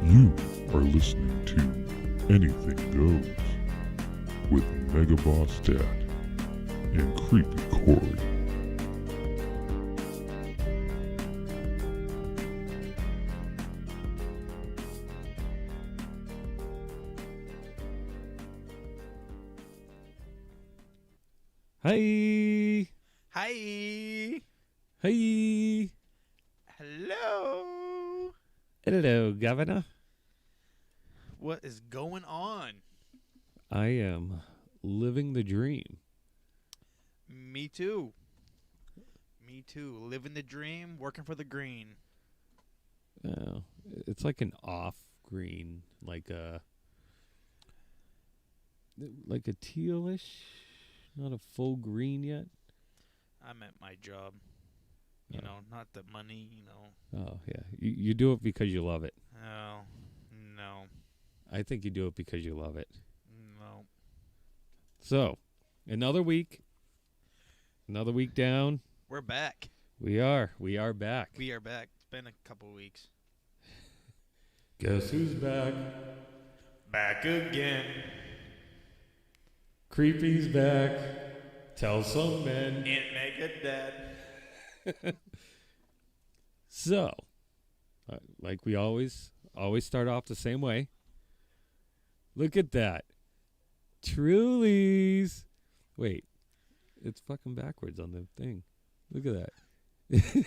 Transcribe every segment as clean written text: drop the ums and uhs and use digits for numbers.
You are listening to Anything Goes with Mega Boss Dad and Creepy Corey. Hi. Hi. Hi. Hello. Hello, Governor. What is going on? I am living the dream. Me too. Me too. Living the dream, working for the green. It's like an off green, like a tealish, not a full green yet. I'm at my job. You know, not the money, you know. Oh, yeah. You do it because you love it. Oh, no. I think you do it because you love it. No. So, another week. Another week down. We're back. We are back. We are back. It's been a couple weeks. Guess who's back? Back again. Creepy's back. Tell some men. And Megadad. So, like we always start off the same way. Look at that. Trulies. Wait. It's fucking backwards on the thing. Look at that.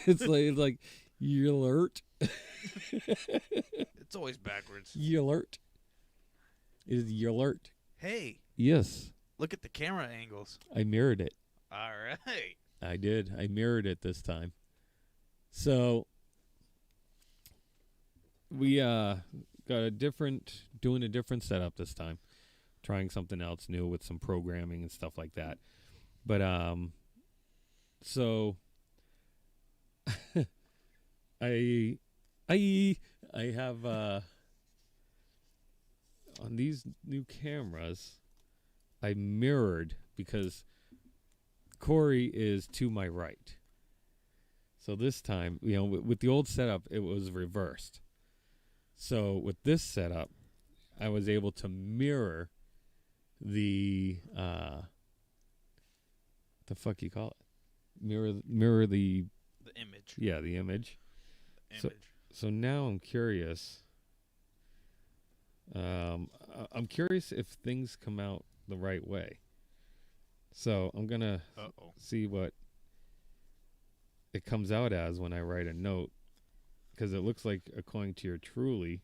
it's like you alert. It's always backwards. You alert. It is you alert. Hey, Yes. look at the camera angles. I mirrored it. All right. I did. I mirrored it this time. So we doing a different setup this time. Trying something else new with some programming and stuff like that. But so I have on these new cameras I mirrored because Corey is to my right. So this time, you know, with the old setup, it was reversed. So with this setup, I was able to mirror the fuck you call it? Mirror the image. Yeah, the image. Image. So now I'm curious. I'm curious if things come out the right way. So I'm gonna see what it comes out as when I write a note, because it looks like, according to your Truly,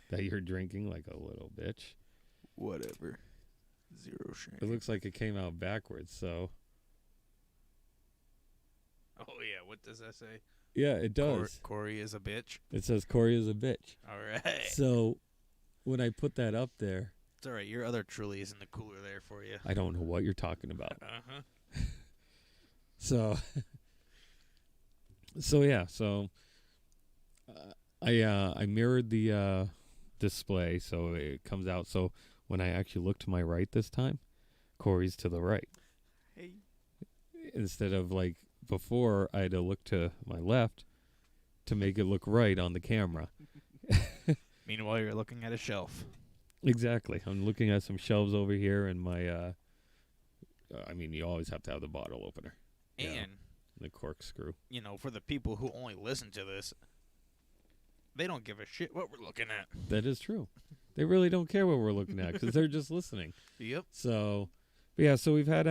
that you're drinking like a little bitch. Whatever. Zero shame. It looks like it came out backwards. So Oh yeah, what does that say? yeah, it does. Corey is a bitch. It says Corey is a bitch. All right. So when I put that up there, It's all right. Your other Truly is in the cooler there for you. I don't know what you're talking about. Uh-huh. So, I mirrored the display, so it comes out. So when I actually look to my right this time, Corey's to the right. Hey. Instead of like before, I had to look to my left to make it look right on the camera. Meanwhile, you're looking at a shelf. Exactly. I'm looking at some shelves over here, and my I mean, you always have to have the bottle opener. And, Yeah. The corkscrew. you know, for the people who only listen to this, they don't give a shit what we're looking at. That is true. They really don't care what we're looking at because they're just listening. Yep. So, but yeah, so we've had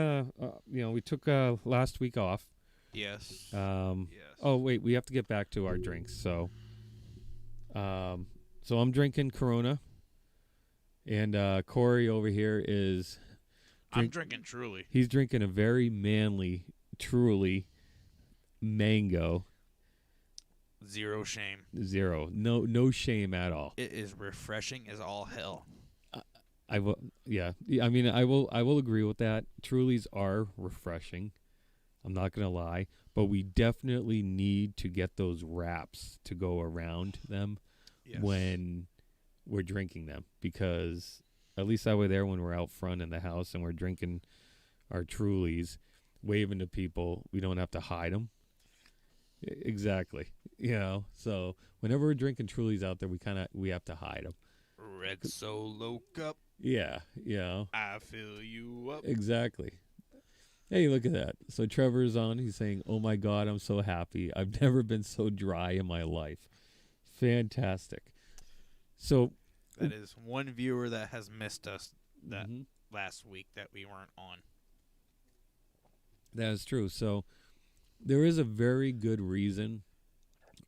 we took last week off. Yes. Yes. Yes. Oh, wait, we have to get back to our drinks. So I'm drinking Corona, and Corey over here is I'm drinking Truly. He's drinking a very manly Truly mango. Zero shame. Zero. No shame at all. It is refreshing as all hell. I will. Yeah. I mean, I will agree with that. Trulies are refreshing. I'm not gonna lie, but we definitely need to get those wraps to go around them when we're drinking them, because at least that way there when we're out front in the house and we're drinking our Trulies, waving to people, we don't have to hide them. Exactly. So whenever we're drinking Trulies out there, we have to hide them. Red Solo Cup, Yeah. I fill you up. Exactly. Hey, look at that. So Trevor's on. He's saying, "Oh my God, I'm so happy. I've never been so dry in my life." Fantastic. So That is one viewer that has missed us that Mhm. last week that we weren't on. That is true. So there is a very good reason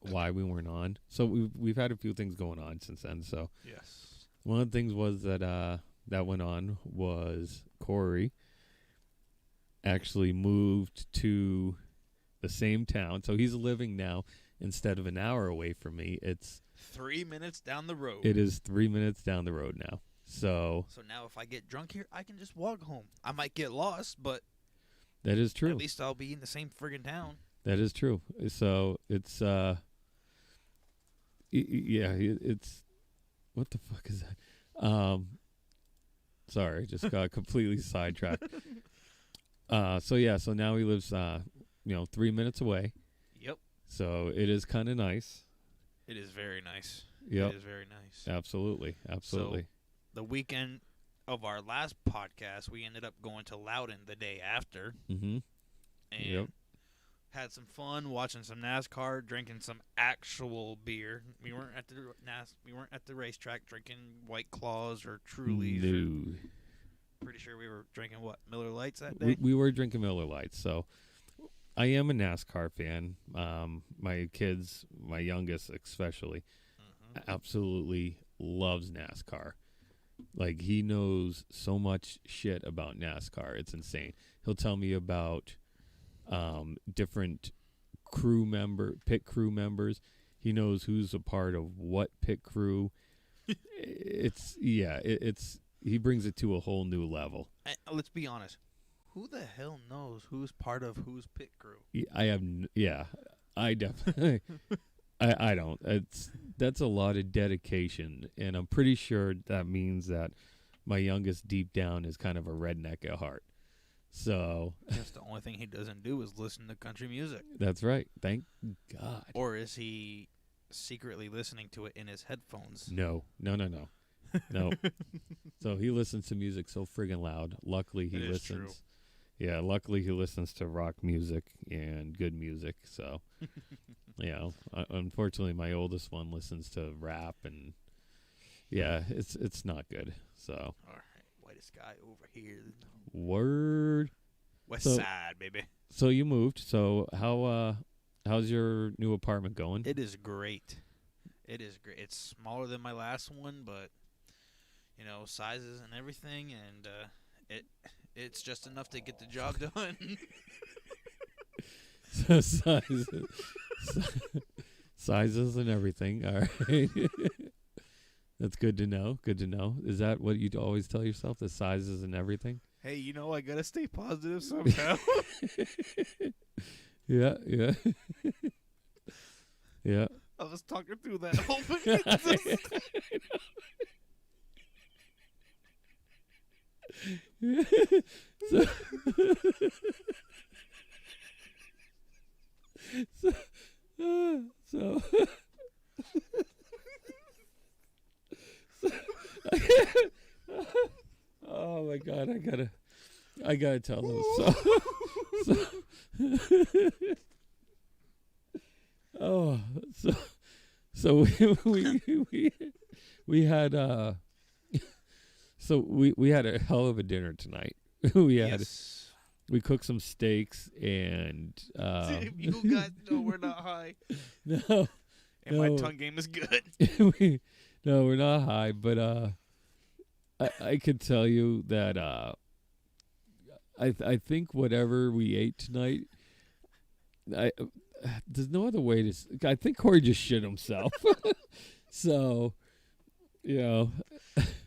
why we weren't on. So we've had a few things going on since then. So Yes. one of the things was that that went on was Corey actually moved to the same town. So he's living now, instead of an hour away from me, it 3 minutes down the road. is 3 minutes down the road now. So So now if I get drunk here, I can just walk home. I might get lost, but that is true. at least I'll be in the same friggin' town. That is true. So it's it's what the fuck is that? Sorry, just got completely sidetracked. So now he lives 3 minutes away. Yep. So it is kind of nice. It is very nice. Yep. It is very nice. Absolutely. The weekend of our last podcast, we ended up going to Loudon the day after Mm-hmm. and Yep. had some fun watching some NASCAR, drinking some actual beer. We weren't at the racetrack drinking White Claws or Trulies. No. Pretty sure we were drinking what, Miller Lights that day. We were drinking Miller Lights. So I am a NASCAR fan. My kids, my youngest especially, Mhm. absolutely loves NASCAR. Like, he knows so much shit about NASCAR. It's insane. He'll tell me about different pit crew members. He knows who's a part of what pit crew. He brings it to a whole new level. And let's be honest. Who the hell knows who's part of whose pit crew? I definitely, I don't. That's a lot of dedication, and I'm pretty sure that means that my youngest deep down is kind of a redneck at heart. So Guess the only thing he doesn't do is listen to country music. that's right. Thank God. Or is he secretly listening to it in his headphones? No. No. So he listens to music so friggin' loud. Luckily, he It is listens. true. Yeah, luckily he listens to rock music and good music. So, unfortunately, my oldest one listens to rap, and it's not good. So, All right, whitest guy over here. word. West So- Side, baby. So you moved. So how's your new apartment going? It is great. It is great. It's smaller than my last one, but sizes and everything, and it's just enough to get the job done. So sizes and everything. All right. That's good to know. Good to know. Is that what you always tell yourself? The sizes and everything? Hey, I gotta stay positive somehow. Yeah. Yeah. I was talking through that whole thing. so, so oh my God, I gotta tell them. So we had we had a hell of a dinner tonight. Yes. We cooked some steaks and You guys know we're not high. no. And my No. tongue game is good. No, we're not high, but I could tell you that I think whatever we ate tonight, there's no other way to. I think Corey just shit himself. So,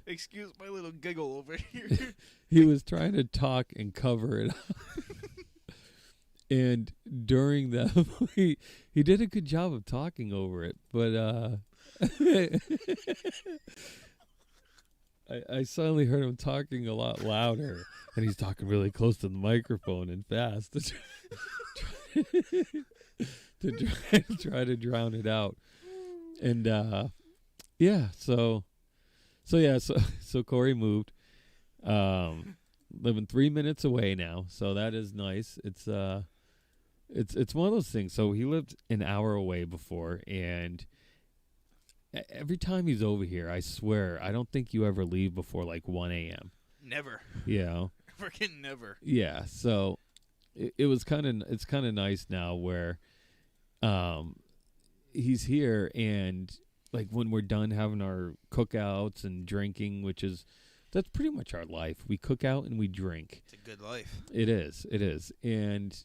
Excuse my little giggle over here. he was trying to talk and cover it up. And during that, he did a good job of talking over it, but I suddenly heard him talking a lot louder, and he's talking really close to the microphone and fast, to try to drown it out. And yeah, so Corey moved. Living 3 minutes away now, so that is nice. It's one of those things. So he lived an hour away before, and every time he's over here, I swear, I don't think you ever leave before like 1 a.m. Never. You know? Freaking never. Yeah. So it's kind of nice now where he's here, and like when we're done having our cookouts and drinking, that's pretty much our life. We cook out and we drink. It's a good life. It is, and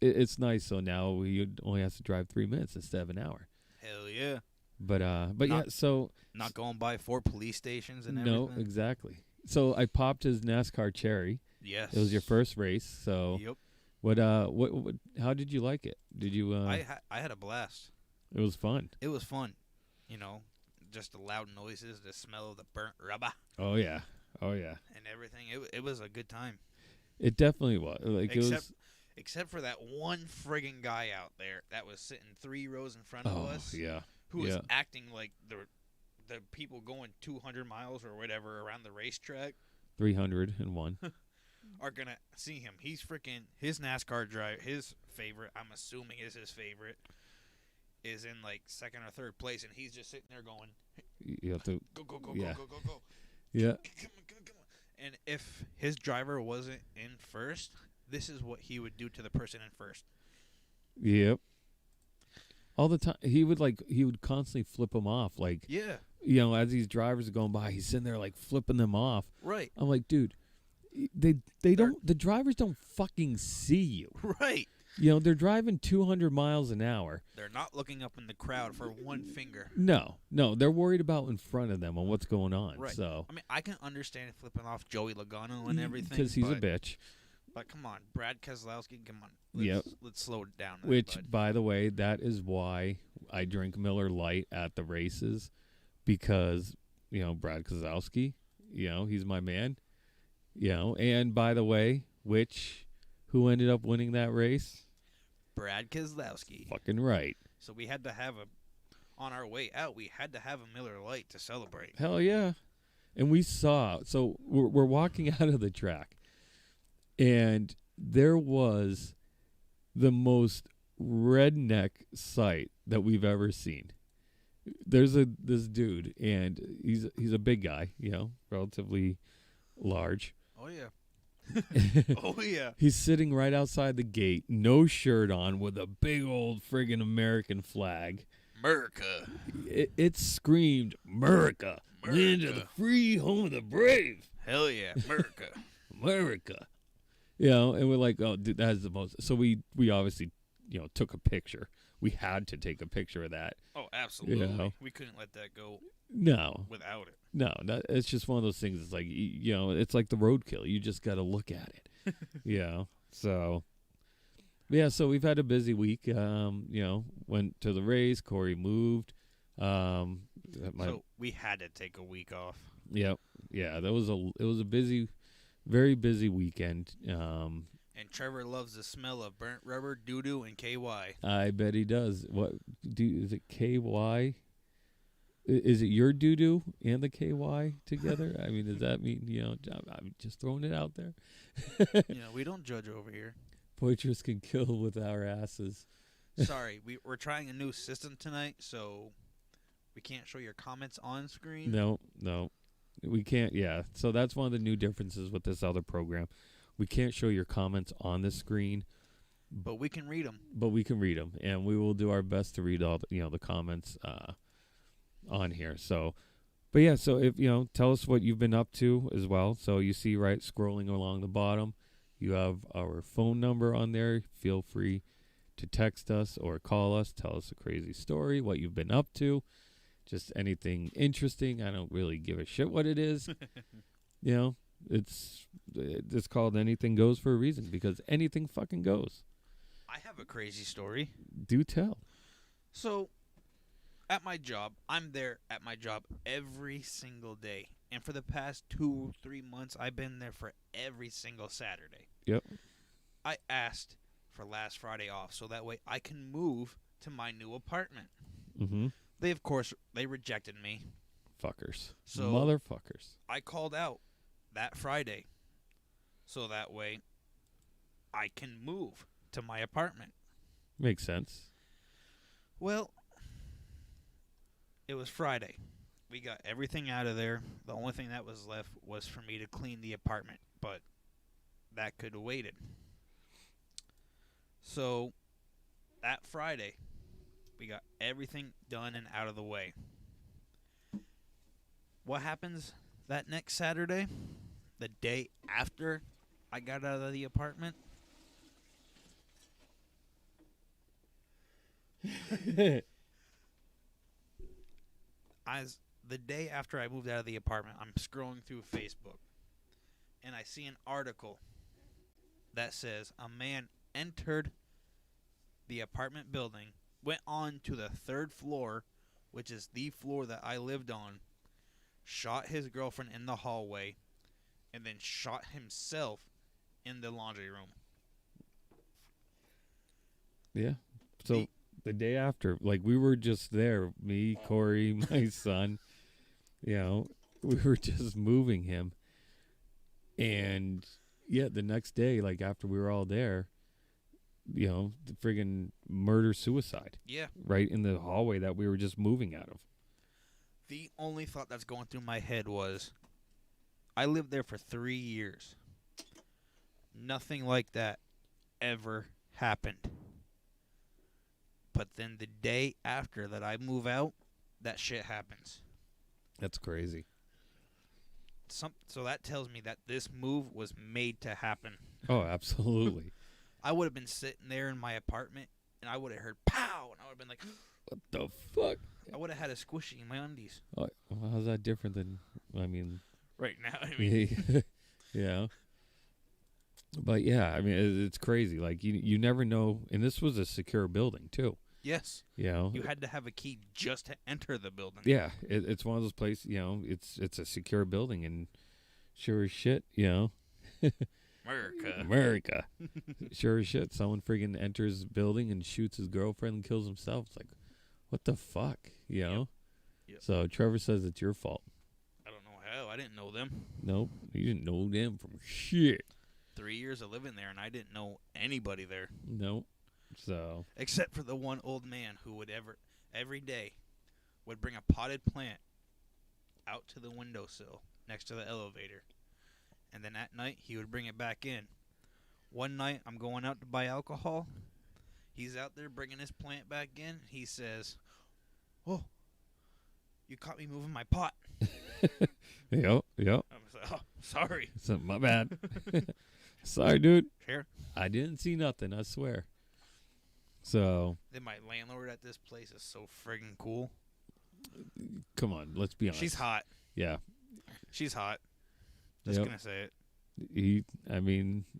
it's nice. So now he only has to drive 3 minutes instead of an hour. Hell yeah. But yeah, so not going by 4 police stations and no, everything. exactly. So I popped his NASCAR cherry. Yes. It was your first race. So Yep. what how did you like it? Did you I had a blast. It was fun. It was fun. You know, just the loud noises, the smell of the burnt rubber Oh yeah. and everything. It was a good time. It definitely was. Like Except for that one friggin' guy out there that was sitting 3 rows in front of us. Yeah. Who was acting like the people going 200 miles or whatever around the racetrack 301. are gonna see him. He's freaking his NASCAR drive. His favorite, I'm assuming, is his favorite, is in like 2nd or 3rd place, and he's just sitting there going, You have to go, Yeah. go. Yeah. Come on. And if his driver wasn't in first, this is what he would do to the person in first. Yep. All the time, he would constantly flip them off. Like, Yeah. you know, as these drivers are going by, he's sitting there like flipping them off. Right. I'm like, dude, the drivers don't fucking see you. Right. You know, they're driving 200 miles an hour. They're not looking up in the crowd for one finger. No, they're worried about in front of them and what's going on. Right. So, I mean, I can understand flipping off Joey Logano and everything. because he's a bitch. But come on, Brad Keselowski, come on. Let's slow it down. Which, by the way, that is why I drink Miller Lite at the races, because, you know, Brad Keselowski, you know, he's my man. You know, and by the way, who ended up winning that race? Brad Keselowski. Fucking right. So we had to have on our way out, we had to have a Miller Lite to celebrate. Hell yeah. And so we're walking out of the track, and there was the most redneck sight that we've ever seen. There's this dude, and he's a big guy, you know, relatively large. Oh yeah. Oh yeah. He's sitting right outside the gate, no shirt on, with a big old friggin' American flag. America. It screamed, America, land of the free, home of the brave. Hell yeah, America. America. You know, and we're like, oh, dude, that is the most. So we obviously, you know, took a picture. We had to take a picture of that. Oh, absolutely. You know? We couldn't let that go No. without it. No, it's just one of those things. It's like, you know, it's like the roadkill. You just got to look at it. You know, so. Yeah, so we've had a busy week. You know, went to the race. Corey moved. So we had to take a week off. Yep. Yeah, it was a busy, very busy weekend. And Trevor loves the smell of burnt rubber, doo-doo, and KY. I bet he does. Is it KY? Is it your doo-doo and the KY together? I mean, does that mean, you know, I'm just throwing it out there. You know, we don't judge over here. Poitras can kill with our asses. Sorry, we're trying a new system tonight, so we can't show your comments on screen. No, we can't. Yeah, so that's one of the new differences with this other program. We can't show your comments on the screen, but we can read them. And we will do our best to read all the comments on here. So, but yeah, so if tell us what you've been up to as well. So you see right scrolling along the bottom, you have our phone number on there. Feel free to text us or call us. Tell us a crazy story, what you've been up to, just anything interesting. I don't really give a shit what it is. It's called Anything Goes for a reason, because anything fucking goes. I have a crazy story. Do tell. So, at my job, I'm there at my job every single day. And for the past 2-3 months, I've been there for every single Saturday. Yep. I asked for last Friday off so that way I can move to my new apartment. Mm-hmm. They, of course, they rejected me. Fuckers. So- Motherfuckers. I called out that Friday so that way I can move to my apartment. Makes sense. Well, it was Friday. We got everything out of there. The only thing that was left was for me to clean the apartment, but that could have waited. So, that Friday, we got everything done and out of the way. What happens that next Saturday? The day after I got out of the apartment? The day after I moved out of the apartment, I'm scrolling through Facebook, and I see an article that says a man entered the apartment building, went on to the 3rd floor, which is the floor that I lived on, shot his girlfriend in the hallway, and then shot himself in the laundry room. Yeah. So The- the day after, like, we were just there, me, Corey, my son, you know, we were just moving him. And yeah, the next day, like after we were all there, you know, the friggin' murder-suicide Yeah. right in the hallway that we were just moving out of. The only thought that's going through my head was, I lived there for 3 years. Nothing like that ever happened. But then the day after that I move out, that shit happens. That's crazy. So that tells me that this move was made to happen. Oh, absolutely. I would have been sitting there in my apartment, and I would have heard pow, and I would have been like, What the fuck? I would have had a squishy in my undies. Well, how's that different than, I mean, Right now, I mean, yeah. But yeah, I mean, it's crazy. Like, you never know. And this was a secure building, too. yes, You know? you had to have a key just to enter the building. Yeah, it's one of those places, you know, it's a secure building, and sure as shit, you know, America. Sure as shit, someone friggin' enters the building and shoots his girlfriend and kills himself. It's like, what the fuck, you know? Yep. So Trevor says it's your fault. I don't know how. I didn't know them. Nope, you didn't know them from shit. 3 years of living there, and I didn't know anybody there. Nope. So, Except for the one old man who would every day, would bring a potted plant out to the windowsill next to the elevator. And then at night, he would bring it back in. One night, I'm going out to buy alcohol. He's out there bringing his plant back in. He says, "Oh, you caught me moving my pot." yep. I was like, "Oh, sorry." So, my bad. Sorry, dude. Sure. I didn't see nothing, I swear. So, Then my landlord at this place is so friggin' cool. come on, let's be honest. She's hot. Yeah. She's hot. Just Yep. gonna say it.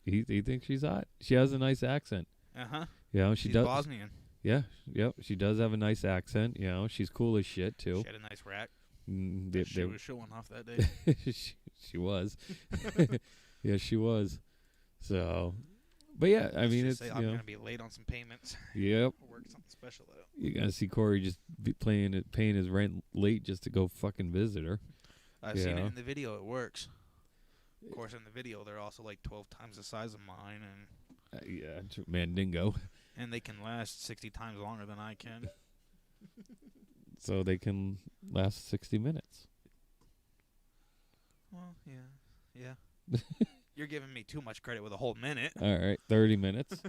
He thinks she's hot. She has a nice accent. Uh-huh. You know, she She's does. Bosnian. Yeah, yep. She does have a nice accent. You know, she's cool as shit too. She had a nice rack. They, She was showing off that day. she was. Yeah, she was. So, but yeah, I mean, it's Say, you I'm know, gonna be late on some payments. yep. We'll work something special out. You're gonna see Corey just paying his rent late just to go fucking visit her. I've seen it Yeah. in the video. It works. Of course, in the video, they're also like 12 times the size of mine, Yeah, Mandingo. and they can last 60 times longer than I can. So they can last 60 minutes. Well, yeah. You're giving me too much credit with a whole minute. All right, 30 minutes.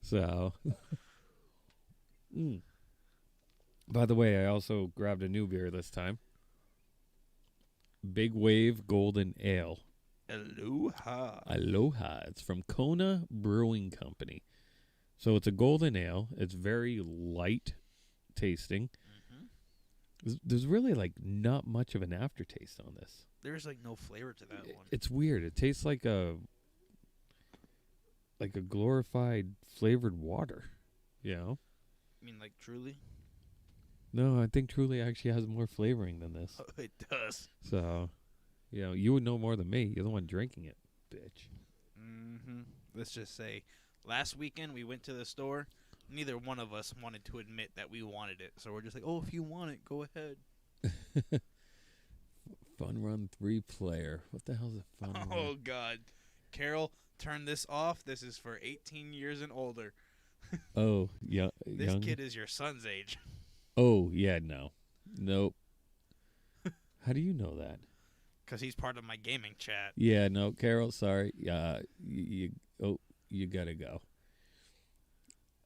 So, by the way, I also grabbed a new beer this time. Big Wave Golden Ale. Aloha. Aloha. It's from Kona Brewing Company. So it's a golden ale. It's very light tasting. There's really like not much of an aftertaste on this. There's like no flavor to that one. It's weird. It tastes like a glorified flavored water. You know? I mean, like, truly? No, I think Truly actually has more flavoring than this. Oh, it does. So, you know, you would know more than me. You're the one drinking it, bitch. Mm-hmm. Let's just say Last weekend we went to the store. Neither one of us wanted to admit that we wanted it, so we're just like, "Oh, if you want it, go ahead." Fun Run 3-player. What the hell's a Fun Run? Oh God, Carol, turn this off. This is for 18 years and older. Oh, yeah. This kid is your son's age. Oh, yeah, no. Nope. How do you know that? Because he's part of my gaming chat. Yeah, no, Carol, sorry. You gotta go.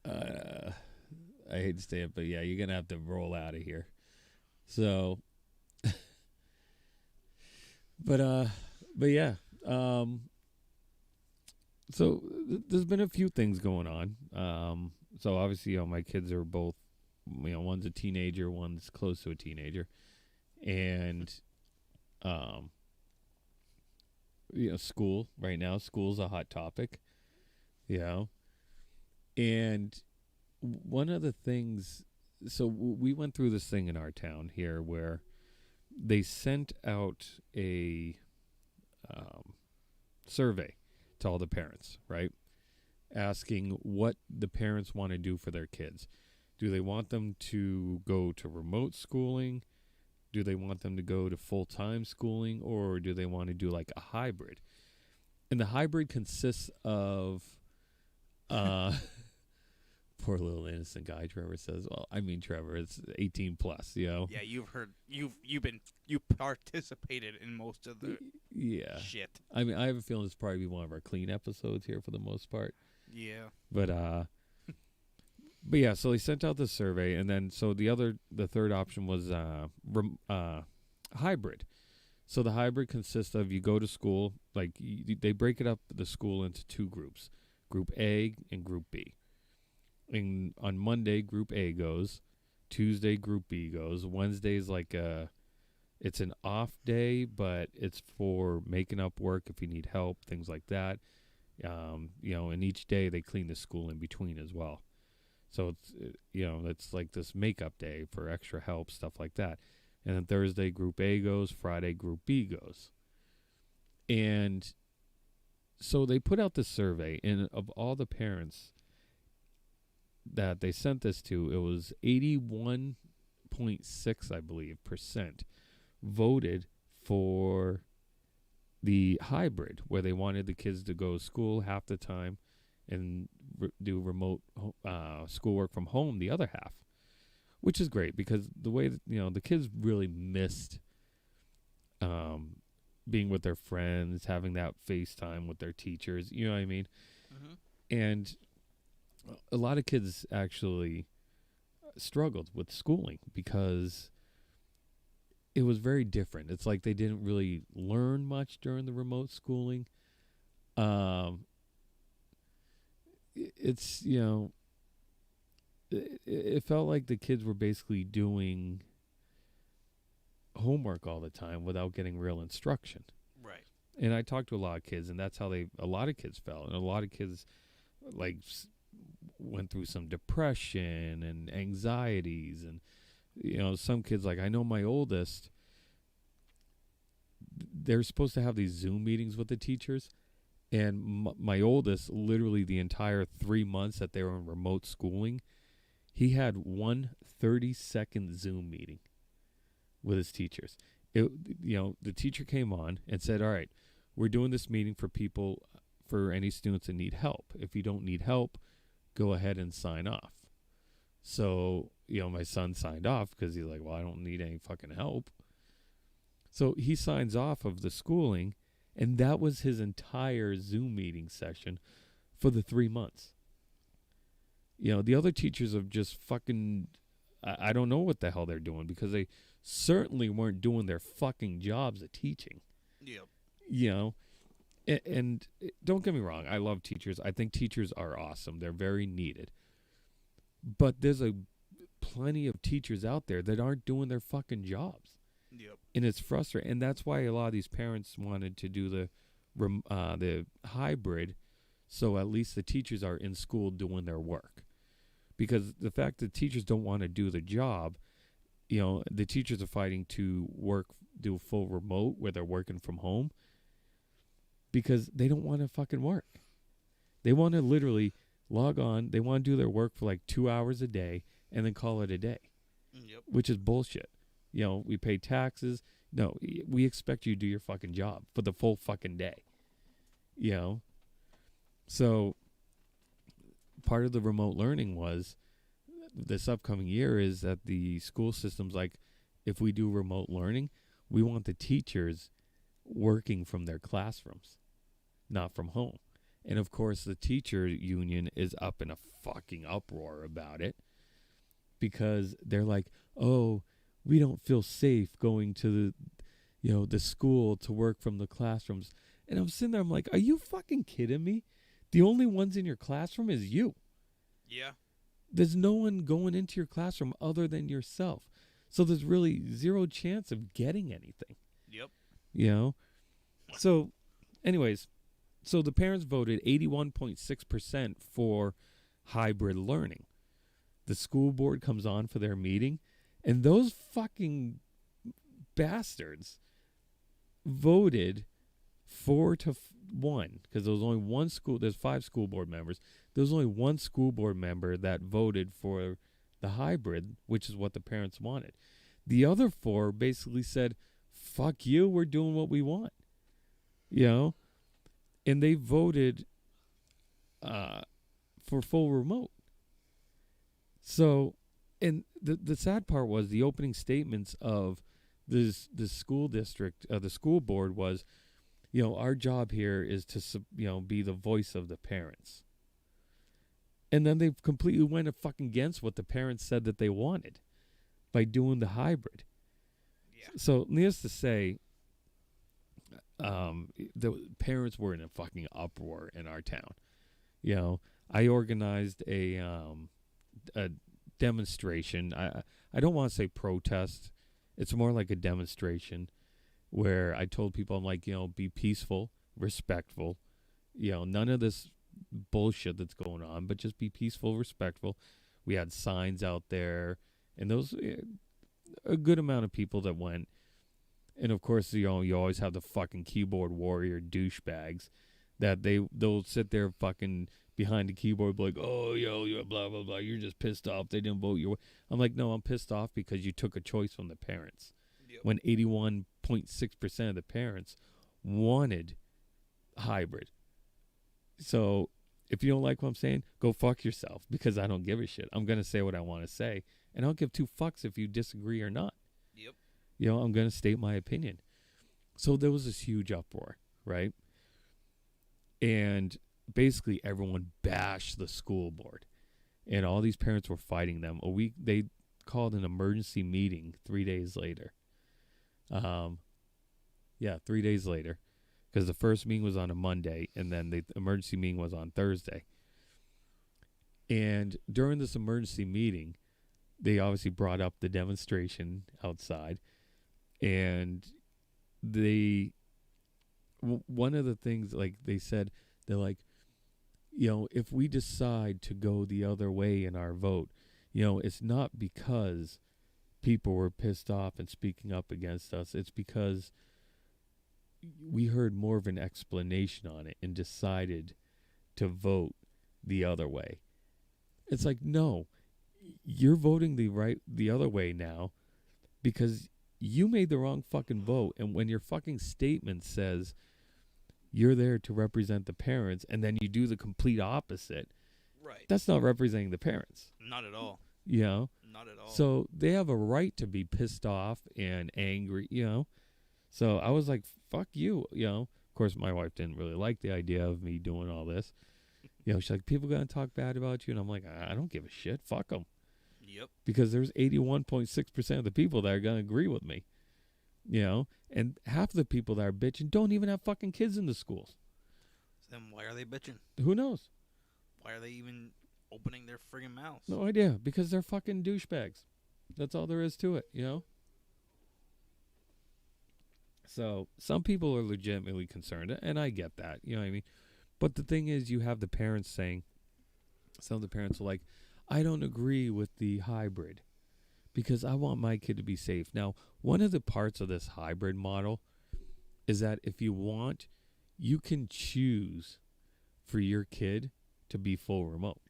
I hate to say it, but yeah, you're gonna have to roll out of here. So, but yeah. So there's been a few things going on. So obviously, my kids are both, one's a teenager, one's close to a teenager, and, school right now. School's a hot topic, and one of the things. So we went through this thing in our town here where they sent out a survey to all the parents, right? Asking what the parents want to do for their kids. Do they want them to go to remote schooling? Do they want them to go to full-time schooling? Or do they want to do like a hybrid? And the hybrid consists of poor little innocent guy, Trevor says. Well, I mean, Trevor, it's 18 plus, Yeah, you participated in most of the shit. I mean, I have a feeling this will probably be one of our clean episodes here for the most part. Yeah. But yeah, so they sent out the survey, and then so the third option was hybrid. So the hybrid consists of you go to school, like they break it up the school into two groups, Group A and Group B. And on Monday, Group A goes. Tuesday, Group B goes. Wednesday's like it's an off day, but it's for making up work if you need help, things like that. And each day they clean the school in between as well. So it's, it's like this makeup day for extra help, stuff like that. And then Thursday, Group A goes. Friday, Group B goes. And so they put out this survey, and of all the parents that they sent this to, it was 81.6, I believe, % voted for the hybrid, where they wanted the kids to go to school half the time and do remote schoolwork from home the other half, which is great because the way that, the kids really missed being with their friends, having that FaceTime with their teachers, you know what I mean? Mm-hmm. And a lot of kids actually struggled with schooling because it was very different. It's like they didn't really learn much during the remote schooling. It's, it felt like the kids were basically doing homework all the time without getting real instruction. Right. And I talked to a lot of kids, and that's how a lot of kids felt. And a lot of kids, went through some depression and anxieties. And, some kids, I know my oldest, they're supposed to have these Zoom meetings with the teachers. And my oldest, literally the entire 3 months that they were in remote schooling, he had one 30-second Zoom meeting with his teachers. The teacher came on and said, all right, we're doing this meeting for any students that need help. If you don't need help, go ahead and sign off. So, my son signed off because he's like, well, I don't need any fucking help. So he signs off of the schooling, and that was his entire Zoom meeting session for the 3 months. The other teachers have just fucking, I don't know what the hell they're doing because they certainly weren't doing their fucking jobs of teaching. Yep. And don't get me wrong, I love teachers. I think teachers are awesome. They're very needed. But there's plenty of teachers out there that aren't doing their fucking jobs. Yep. And it's frustrating. And that's why a lot of these parents wanted to do the hybrid, so at least the teachers are in school doing their work. Because the fact that teachers don't want to do the job, the teachers are fighting to do full remote where they're working from home because they don't want to fucking work. They want to literally log on. They want to do their work for like 2 hours a day and then call it a day, Yep. which is bullshit. You know, we pay taxes. No, we expect you to do your fucking job for the full fucking day. You know? So part of the remote learning was this upcoming year is that the school system's like, if we do remote learning, we want the teachers working from their classrooms, not from home. And of course, the teacher union is up in a fucking uproar about it because they're like, oh, we don't feel safe going to the school to work from the classrooms. And I'm sitting there, I'm like, are you fucking kidding me? The only ones in your classroom is you. Yeah. There's no one going into your classroom other than yourself. So there's really zero chance of getting anything. Yep. You know? So, anyways, so the parents voted 81.6% for hybrid learning. The school board comes on for their meeting, and those fucking bastards voted 4-1, because there was only one school, there's 5 school board members. There was only one school board member that voted for the hybrid, which is what the parents wanted. The other 4 basically said, fuck you, we're doing what we want. You know? And they voted for full remote. So, and the sad part was the opening statements of this school district, the school board was, you know, our job here is to, be the voice of the parents. And then they completely went fucking against what the parents said that they wanted by doing the hybrid. Yeah. So, needless to say, the parents were in a fucking uproar in our town. You know, I organized a demonstration. I don't want to say protest. It's more like a demonstration where I told people, I'm like, be peaceful, respectful. None of this bullshit that's going on, but just be peaceful, respectful. We had signs out there, and those a good amount of people that went. And of course, you always have the fucking keyboard warrior douchebags that they'll sit there fucking behind the keyboard, be like, oh, blah, blah, blah. You're just pissed off. They didn't vote your way. I'm like, no, I'm pissed off because you took a choice from the parents. Yep. When 81.6% of the parents wanted hybrid. So if you don't like what I'm saying, go fuck yourself, because I don't give a shit. I'm going to say what I want to say, and I don't give 2 fucks if you disagree or not. Yep. I'm going to state my opinion. So there was this huge uproar, right? And basically everyone bashed the school board, and all these parents were fighting them. They called an emergency meeting 3 days later. 3 days later, because the first meeting was on a Monday, and then the emergency meeting was on Thursday. And during this emergency meeting, they obviously brought up the demonstration outside, and one of the things, like they said, they're like, if we decide to go the other way in our vote, it's not because people were pissed off and speaking up against us. It's because we heard more of an explanation on it and decided to vote the other way. It's like, no, you're voting the other way now because you made the wrong fucking vote. And when your fucking statement says you're there to represent the parents, and then you do the complete opposite, Right. that's not representing the parents. Not at all. Not at all. So they have a right to be pissed off and angry, So I was like, fuck you, Of course, my wife didn't really like the idea of me doing all this. She's like, people going to talk bad about you? And I'm like, I don't give a shit. Fuck them. Yep. Because there's 81.6% of the people that are going to agree with me. And half of the people that are bitching don't even have fucking kids in the schools. Then why are they bitching? Who knows? Why are they even opening their friggin' mouths? No idea. Because they're fucking douchebags. That's all there is to it, So some people are legitimately concerned, and I get that, you know what I mean? But the thing is, you have the parents saying, some of the parents are like, I don't agree with the hybrid because I want my kid to be safe. Now, one of the parts of this hybrid model is that if you want, you can choose for your kid to be full remote.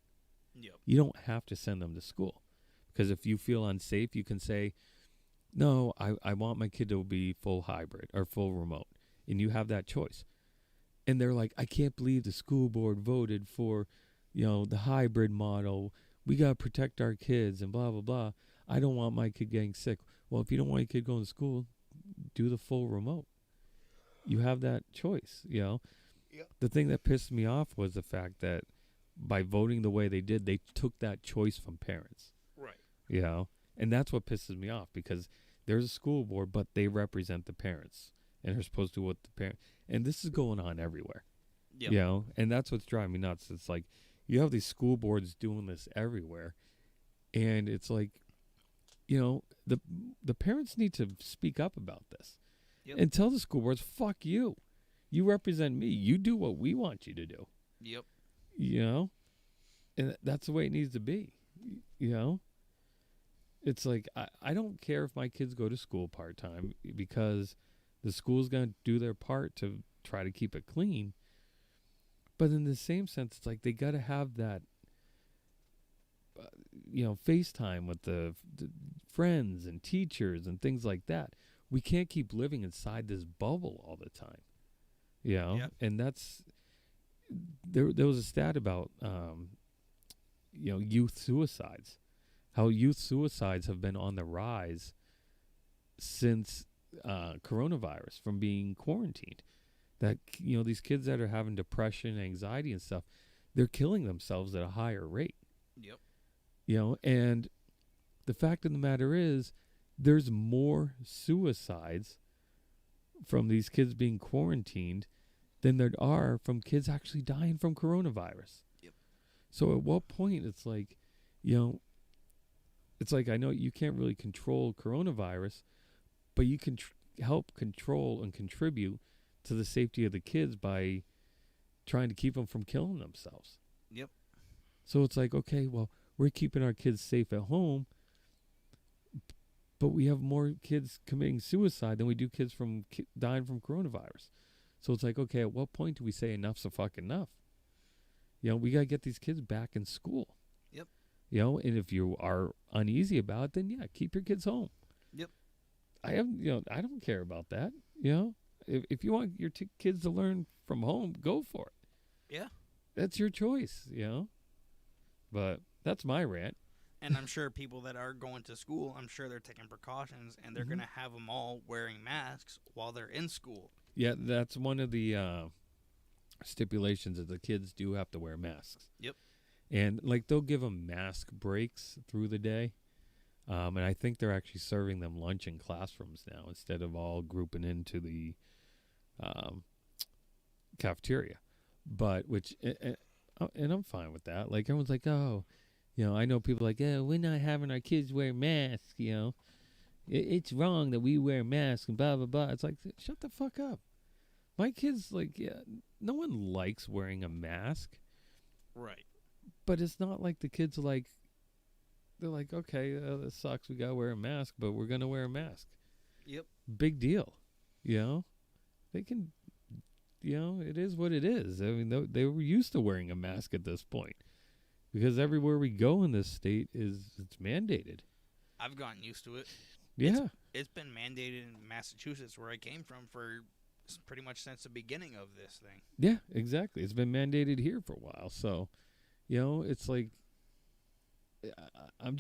Yep. You don't have to send them to school, because if you feel unsafe, you can say, no, I want my kid to be full hybrid or full remote, and you have that choice. And they're like, I can't believe the school board voted for, the hybrid model. We got to protect our kids and blah, blah, blah. I don't want my kid getting sick. Well, if you don't want your kid going to school, do the full remote. You have that choice, Yep. The thing that pissed me off was the fact that by voting the way they did, they took that choice from parents, Right. And that's what pisses me off, because there's a school board, but they represent the parents, and they're supposed to do what the parent. And this is going on everywhere, Yep. and that's what's driving me nuts. It's like you have these school boards doing this everywhere, and it's like, the parents need to speak up about this, Yep. and tell the school boards, fuck you. You represent me. You do what we want you to do. Yep. And that's the way it needs to be. It's like, I don't care if my kids go to school part-time, because the school's going to do their part to try to keep it clean. But in the same sense, it's like they got to have that, FaceTime with the friends and teachers and things like that. We can't keep living inside this bubble all the time. Yep. And that's, there was a stat about, youth suicides, how youth suicides have been on the rise since coronavirus, from being quarantined. That, these kids that are having depression, anxiety and stuff, they're killing themselves at a higher rate. Yep. And the fact of the matter is, there's more suicides from these kids being quarantined than there are from kids actually dying from coronavirus. Yep. So at what point it's like, it's like, I know you can't really control coronavirus, but you can help control and contribute to the safety of the kids by trying to keep them from killing themselves. Yep. So it's like, okay, well, we're keeping our kids safe at home, but we have more kids committing suicide than we do kids from dying from coronavirus. So it's like, okay, at what point do we say enough's a fuck enough? We got to get these kids back in school. Yep. And if you are uneasy about it, then keep your kids home. Yep. I don't care about that. If you want your kids to learn from home, go for it. Yeah. That's your choice, But that's my rant. And I'm sure people that are going to school, I'm sure they're taking precautions, and they're going to have them all wearing masks while they're in school. Yeah, that's one of the stipulations, that the kids do have to wear masks. Yep. And they'll give them mask breaks through the day. And I think they're actually serving them lunch in classrooms now, instead of all grouping into the cafeteria. But and I'm fine with that. Like, everyone's like, oh, I know people like, oh, we're not having our kids wear masks, It's wrong that we wear masks and blah, blah, blah. It's like, shut the fuck up. My kids, no one likes wearing a mask. Right. But it's not like the kids they're like, okay, this sucks. We got to wear a mask, but we're going to wear a mask. Yep. Big deal. They can, it is what it is. I mean, they were used to wearing a mask at this point, because everywhere we go in this state it's mandated. I've gotten used to it. Yeah. It's been mandated in Massachusetts, where I came from, for pretty much since the beginning of this thing. Yeah, exactly. It's been mandated here for a while. So, it's like, I'm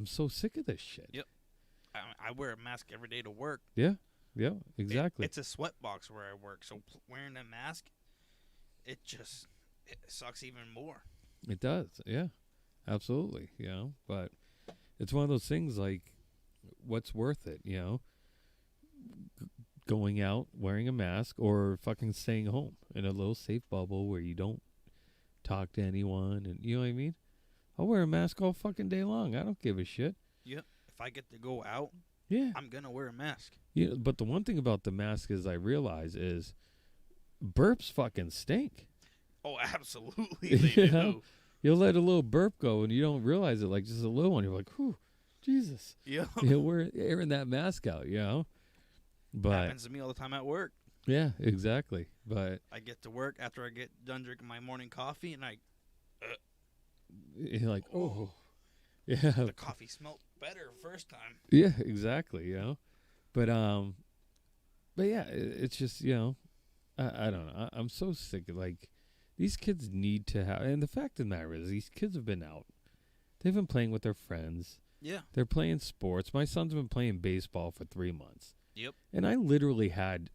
so sick of this shit. Yep. I wear a mask every day to work. Yeah, exactly. It's a sweat box where I work, so wearing a mask, it sucks even more. It does, yeah, absolutely, But it's one of those things, like, what's worth it, Going out, wearing a mask, or fucking staying home in a little safe bubble where you don't talk to anyone, and you know what I mean? I'll wear a mask all fucking day long. I don't give a shit. Yep. If I get to go out, Yeah. I'm gonna wear a mask. Yeah, but the one thing about the mask is I realize is burps fucking stink. Oh, absolutely, they do. You'll let a little burp go and you don't realize it, like just a little one. You're like, whew, Jesus. Yep. We're airing that mask out, But Happens to me all the time at work. yeah, exactly. But I get to work after I get done drinking my morning coffee, and I You're like, oh, yeah, The coffee smelled better first time. yeah, exactly. But yeah, it's just I don't know. I'm so sick of like these kids need to have, and the fact of the matter is these kids have been out. They've been playing with their friends. Yeah. They're playing sports. My son's been playing baseball for 3 months. Yep. And I literally had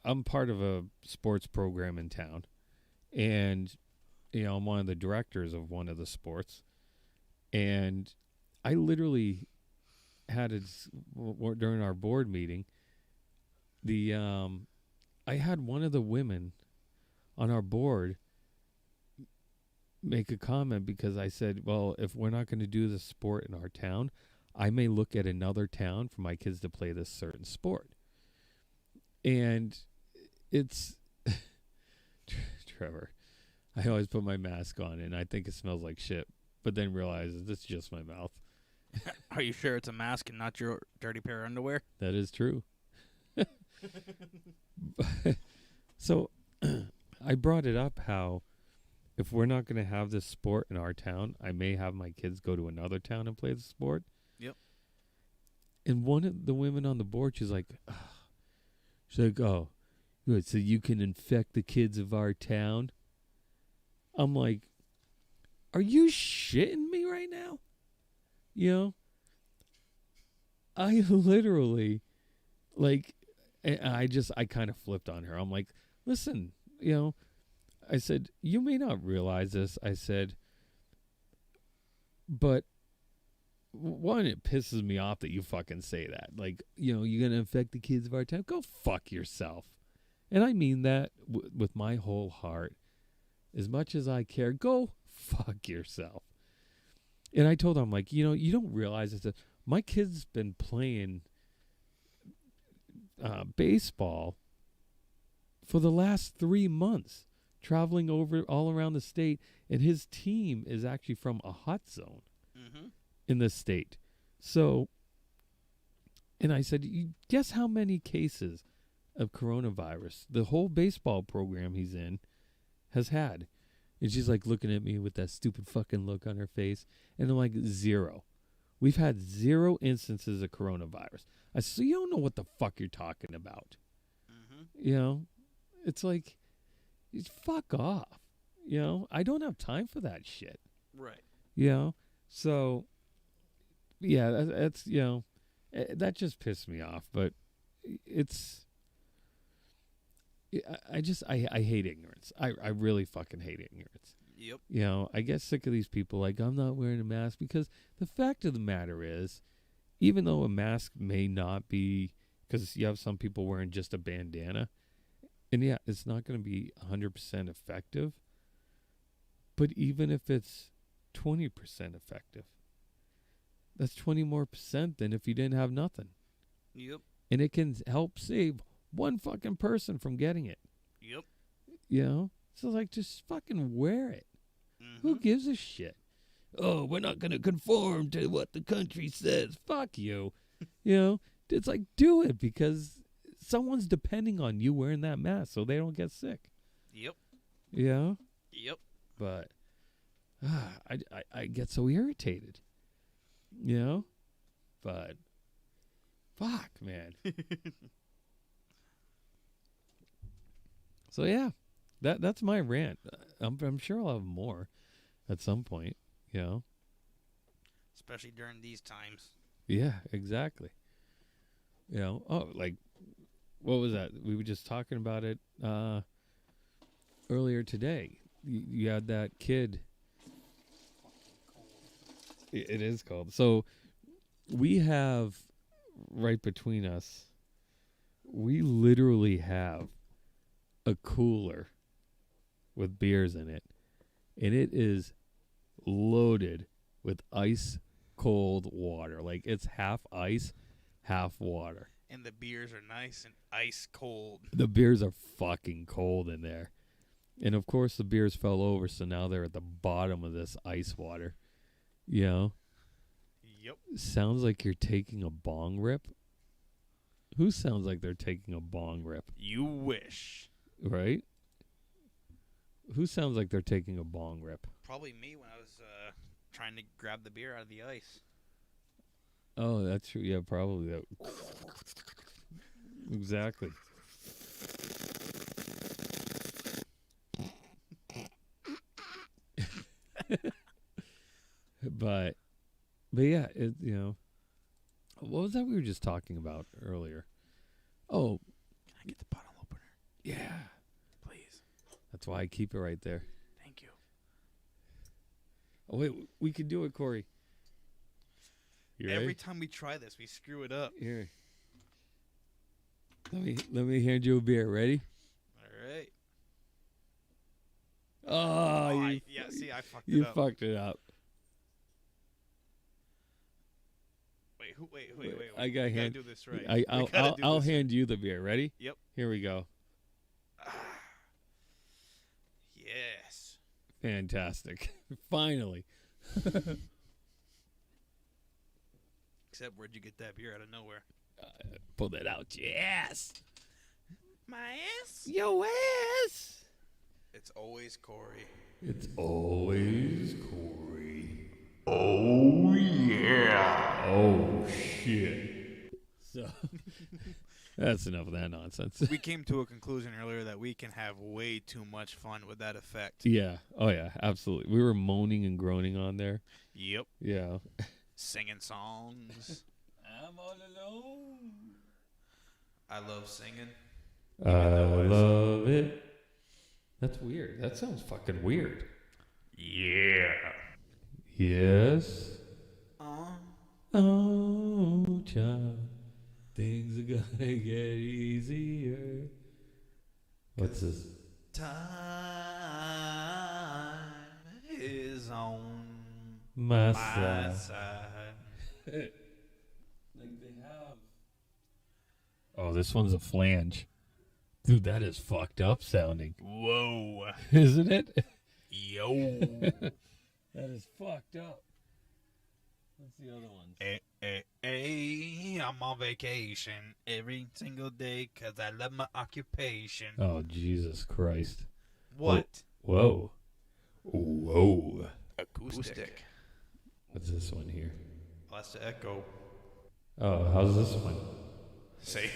I'm part of a sports program in town, and I'm one of the directors of one of the sports, and I literally had it during our board meeting. I had one of the women on our board make a comment because I said, well, if we're not going to do this sport in our town, I may look at another town for my kids to play this certain sport. And it's Trevor, I always put my mask on and I think it smells like shit, but then realize it's just my mouth. Are you sure it's a mask and not your dirty pair of underwear? That is true. So I brought it up how if we're not going to have this sport in our town, I may have my kids go to another town and play the sport. Yep. And one of the women on the board, she's like, oh, good, so you can infect the kids of our town? I'm like, are you shitting me right now? I literally, like, I kind of flipped on her. I'm like, listen, I said, you may not realize this. I said, but one, it pisses me off that you fucking say that. Like, you're going to infect the kids of our town. Go fuck yourself. And I mean that with my whole heart. As much as I care, go fuck yourself. And I told her, I'm like, you don't realize that my kid's been playing baseball for the last 3 months, traveling over all around the state, and his team is actually from a hot zone in the state. So, and I said, you guess how many cases of coronavirus the whole baseball program he's in has had? And she's like looking at me with that stupid fucking look on her face. And I'm like, 0. We've had 0 instances of coronavirus. I said, so you don't know what the fuck you're talking about. It's like, fuck off. I don't have time for that shit. Right. So, yeah, that's, that just pissed me off. But it's, I hate ignorance. I really fucking hate ignorance. Yep. I get sick of these people like, I'm not wearing a mask, because the fact of the matter is, even though a mask may not be, because you have some people wearing just a bandana, and yeah, it's not going to be 100% effective, but even if it's 20% effective, that's 20 more percent than if you didn't have nothing. Yep. And it can help save one fucking person from getting it. Yep. So like, just fucking wear it. Mm-hmm. Who gives a shit? Oh, we're not going to conform to what the country says. Fuck you. It's like, do it, because someone's depending on you wearing that mask so they don't get sick. Yep. Yeah. Yep. But I get so irritated. But fuck, man. So yeah, that's my rant. I'm sure I'll have more at some point. Especially during these times. Yeah, exactly. Oh, like, what was that? We were just talking about it earlier today. You had that kid. It is cold. So we have, right between us, we literally have a cooler with beers in it, and it is loaded with ice cold water. Like, it's half ice, half water. And the beers are nice and ice cold. The beers are fucking cold in there. And of course the beers fell over, so now they're at the bottom of this ice water. Yep. Sounds like you're taking a bong rip. Who sounds like they're taking a bong rip? You wish. Right? Who sounds like they're taking a bong rip? Probably me when I was trying to grab the beer out of the ice. Oh, that's true. Yeah, probably that. Exactly. but yeah, what was that we were just talking about earlier? Oh, Can I get the bottle opener, yeah. please? That's why I keep it right there. Thank you. Oh wait, we can do it, Corey. You ready? Every time we try this, we screw it up. Here. Let me hand you a beer. Ready? All right. Oh, See, I fucked you it up. fucked it up. Wait. I gotta We gotta hand. do this right. I'll hand you the beer. Ready? Yep. Here we go. Yes. Fantastic. Finally. Except, where'd you get that beer out of nowhere? Pull that out. Yes. My ass. Yo ass. It's always Corey. It's always Corey. Oh yeah. Oh shit. So that's enough of that nonsense. We came to a conclusion earlier that we can have way too much fun with that effect. Yeah. Oh yeah. Absolutely. We were moaning and groaning on there. Yep. Yeah. Singing songs. I'm all alone. I love singing. I love it. That's weird. That sounds fucking weird. Yeah. Yes. Oh, child. Things are gonna get easier. What's this? Time is on My my side. side. Like they have. Oh, this one's a flange. Dude, that is fucked up sounding. Whoa. Isn't it? Yo. That is fucked up. What's the other one? Hey, I'm on vacation every single day 'cause I love my occupation. Oh, Jesus Christ. What? Whoa. Whoa. Acoustic. What's this one here? Oh, that's the echo. Oh, how's this one? Same.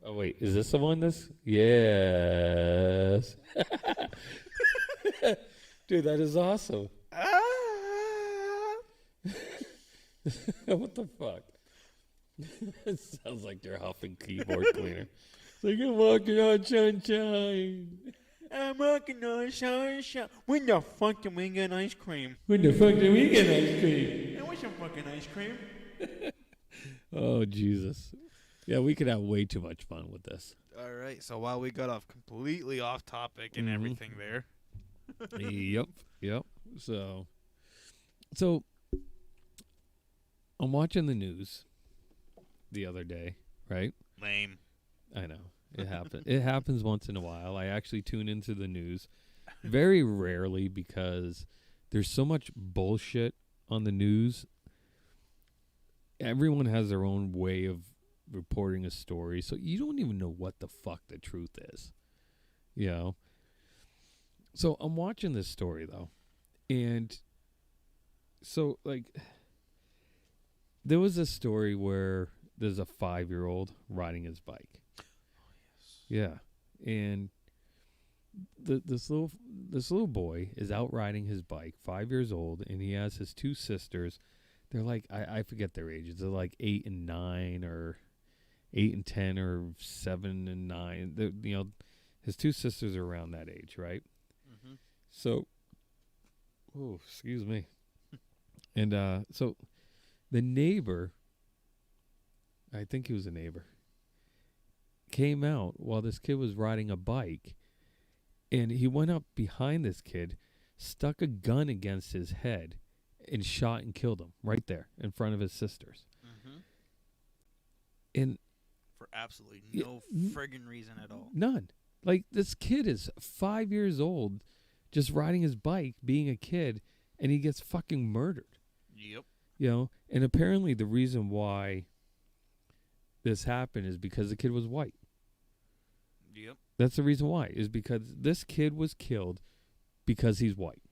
Oh, wait. Is this the one that's... Yes. Dude, that is awesome. What the fuck? It sounds like they're huffing keyboard cleaner. It's like, I'm walking on sunshine. I'm walking on sunshine. When the fuck do we get ice cream? When the fuck do we get ice cream? I want some fucking ice cream. Oh, Jesus. Yeah, we could have way too much fun with this. All right, so while we got off completely off topic and everything there. Yep. So I'm watching the news the other day, right? Lame. I know. It happens. It happens once in a while. I actually tune into the news very rarely because there's so much bullshit on the news. Everyone has their own way of reporting a story, so you don't even know what the fuck the truth is. You know? So I'm watching this story though. And so like there was a story where there's a 5-year-old riding his bike. Yeah, and this little boy is out riding his bike, 5 years old, and he has his two sisters. They're like I forget their ages. They're like 8 and 9, or 8 and 10, or 7 and 9. His two sisters are around that age, right? Mm-hmm. So, oh, excuse me. And so the neighbor, I think he was a neighbor, came out while this kid was riding a bike, and he went up behind this kid, stuck a gun against his head, and shot and killed him right there in front of his sisters. Mm-hmm. And For absolutely Yeah, no friggin' reason at all. none. Like, this kid is 5 years old, just riding his bike, being a kid, and he gets fucking murdered. Yep. You know? And apparently the reason why this happened is because the kid was white. Yep. That's the reason why, is because this kid was killed because he's white.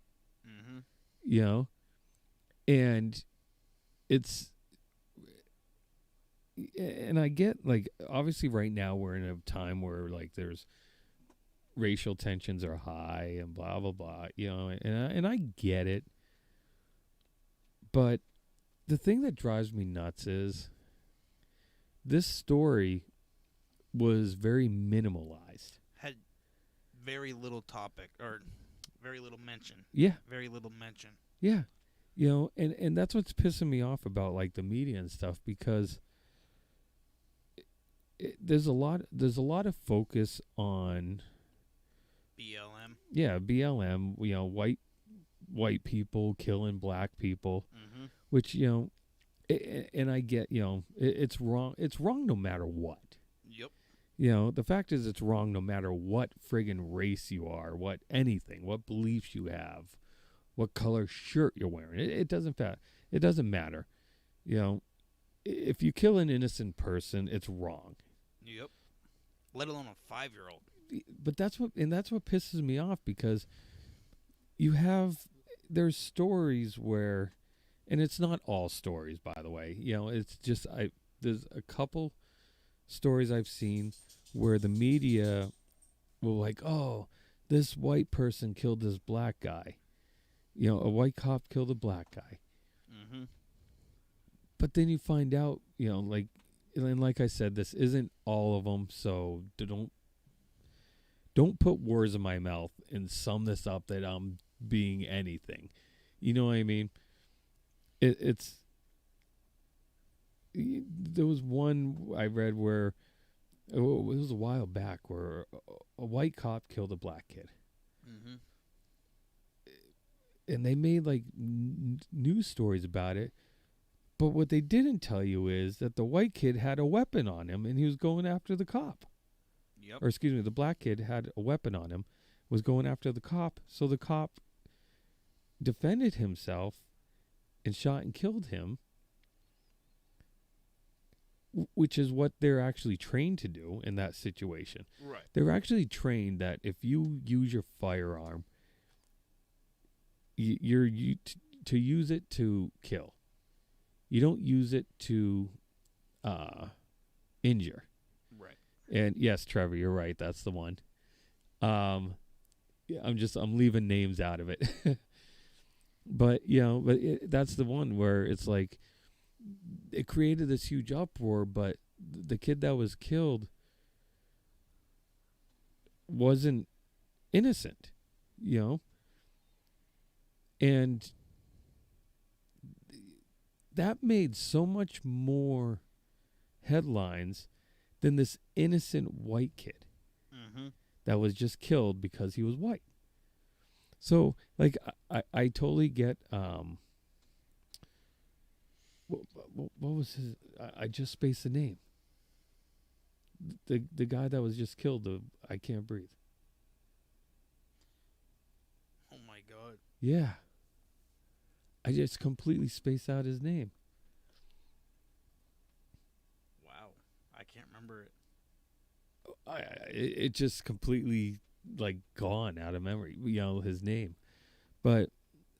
Mm-hmm. You know? And it's, and I get, like, obviously right now we're in a time where, like, there's racial tensions are high and blah, blah, blah, you know, and I get it. But the thing that drives me nuts is this story was very minimalized. Had very little topic or very little mention. Yeah. Very little mention. Yeah. You know, and that's what's pissing me off about, like, the media and stuff, because there's a lot of focus on BLM. Yeah, BLM, you know, white people killing black people, Mm-hmm. which, you know, and I get, you know, it's wrong. It's wrong no matter what. Yep. You know, the fact is it's wrong no matter what friggin' race you are, what beliefs you have, what color shirt you're wearing. It doesn't matter. You know, if you kill an innocent person, it's wrong. Yep. Let alone a 5-year-old. But that's what pisses me off, because there's stories where, and it's not all stories, by the way, you know, it's just, there's a couple stories I've seen where the media will, like, oh, this white person killed this black guy, you know, a white cop killed a black guy. Mm-hmm. But then you find out, you know, like, and like I said, this isn't all of them, so don't put words in my mouth and sum this up that I'm being anything. You know what I mean? There was one I read where, it was a while back, where a white cop killed a black kid. Mm-hmm. And they made, like, news stories about it. But what they didn't tell you is that the white kid had a weapon on him and he was going after the cop. Yep. Or excuse me, the black kid had a weapon on him, was going after the cop. So the cop defended himself and shot and killed him, which is what they're actually trained to do in that situation. Right. They're actually trained that if you use your firearm, you're to use it to kill. You don't use it to injure. Right. And yes, Trevor, you're right. That's the one. Yeah, I'm leaving names out of it. But, you know, that's the one where it's like, it created this huge uproar, but the kid that was killed wasn't innocent, you know? And that made so much more headlines than this innocent white kid Mm-hmm. that was just killed because he was white. So, like, I totally get, what was his, I just spaced the name. The guy that was just killed, I Can't Breathe. Oh my God. Yeah. I just completely spaced out his name. Wow. I can't remember it. It just completely, like, gone out of memory, you know, his name. But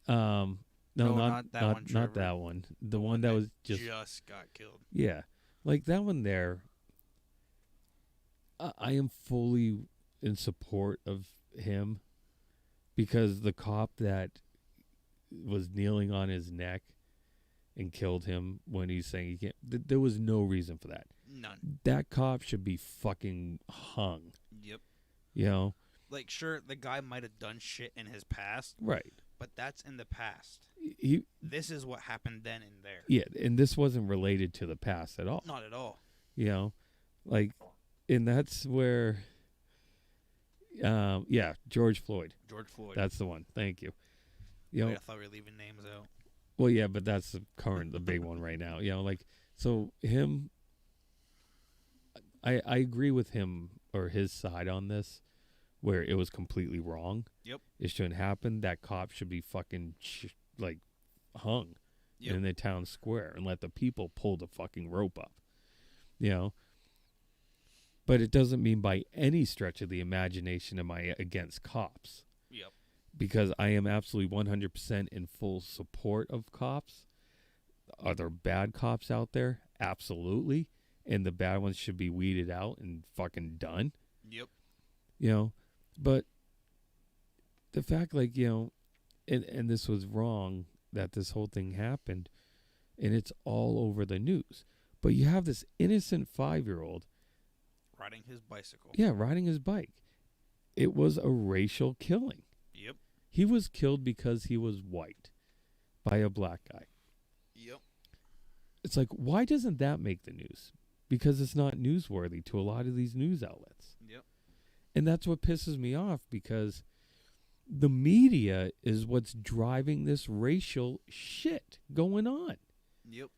no, not that one, not that one. The one that was just got killed. Yeah. Like, that one there, I am fully in support of him, because the cop that was kneeling on his neck and killed him when he's saying he can't, there was no reason for that. None. That cop should be fucking hung. Yep. You know? Like, sure, the guy might have done shit in his past, Right. but that's in the past. This is what happened then and there. Yeah, and this wasn't related to the past at all. Not at all. You know? Like, and that's where, yeah, George Floyd. George Floyd. That's the one. Thank you. You know, Wait, I thought we were leaving names out. well, yeah, but that's the big one right now. You know, like, so him, I agree with him, or his side on this, where it was completely wrong. Yep. It shouldn't happen. That cop should be fucking like hung Yep. in the town square and let the people pull the fucking rope up. You know. But it doesn't mean by any stretch of the imagination am I against cops. Yep. Because I am absolutely 100% in full support of cops. Are there bad cops out there? Absolutely. And the bad ones should be weeded out and fucking done. Yep. You know, but the fact, like, you know, and this was wrong that this whole thing happened, and it's all over the news. But you have this innocent 5-year-old Riding his bicycle. yeah, riding his bike. It was a racial killing. Yep. He was killed because he was white by a black guy. Yep. It's like, why doesn't that make the news? Because it's not newsworthy to a lot of these news outlets. Yep. And that's what pisses me off, because the media is what's driving this racial shit going on. Yep.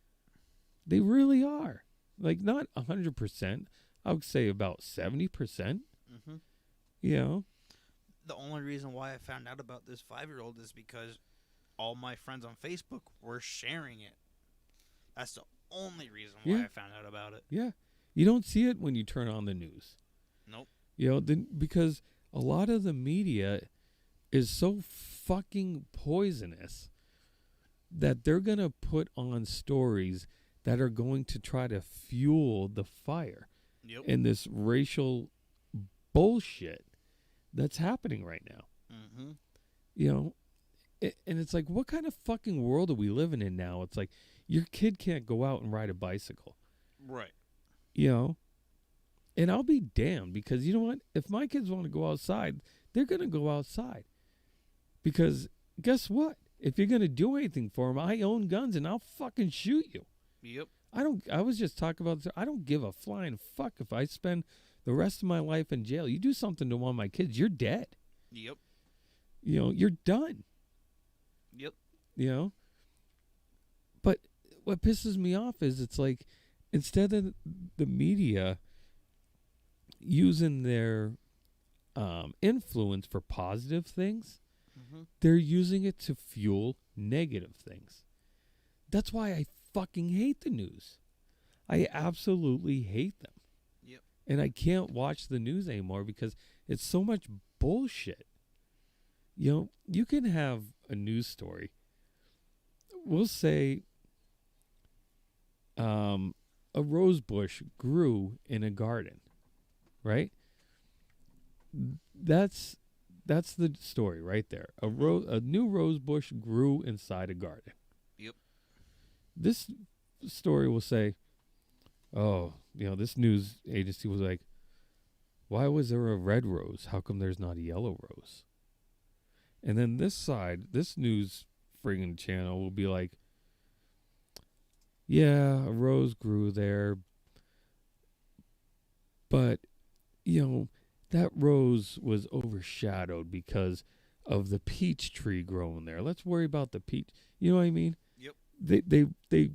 They really are. Like, not 100%. I would say about 70%. Mm-hmm. You know? The only reason why I found out about this 5-year-old is because all my friends on Facebook were sharing it. That's the only reason why Yeah. I found out about it. Yeah. You don't see it when you turn on the news. Nope. You know, because a lot of the media is so fucking poisonous that they're going to put on stories that are going to try to fuel the fire Yep. in this racial bullshit that's happening right now. Mm-hmm. You know, and it's like, what kind of fucking world are we living in now? It's like, your kid can't go out and ride a bicycle. Right. You know? And I'll be damned, because you know what? If my kids want to go outside, they're going to go outside. Because guess what? If you're going to do anything for them, I own guns and I'll fucking shoot you. Yep. I was just talking about this. I don't give a flying fuck if I spend the rest of my life in jail. You do something to one of my kids, you're dead. Yep. You know, you're done. Yep. You know? But what pisses me off is, it's like, instead of the media using their influence for positive things, Mm-hmm. they're using it to fuel negative things. That's why I fucking hate the news. I absolutely hate them. Yep. And I can't watch the news anymore because it's so much bullshit. You know, you can have a news story. We'll say a rose bush grew in a garden, right? That's the story right there. A new rose bush grew inside a garden. Yep. This story will say, oh, you know, this news agency was like, why was there a red rose? How come there's not a yellow rose? And then this side, this news friggin' channel will be like, yeah, a rose grew there, but, you know, that rose was overshadowed because of the peach tree growing there. Let's worry about the peach. You know what I mean? Yep. They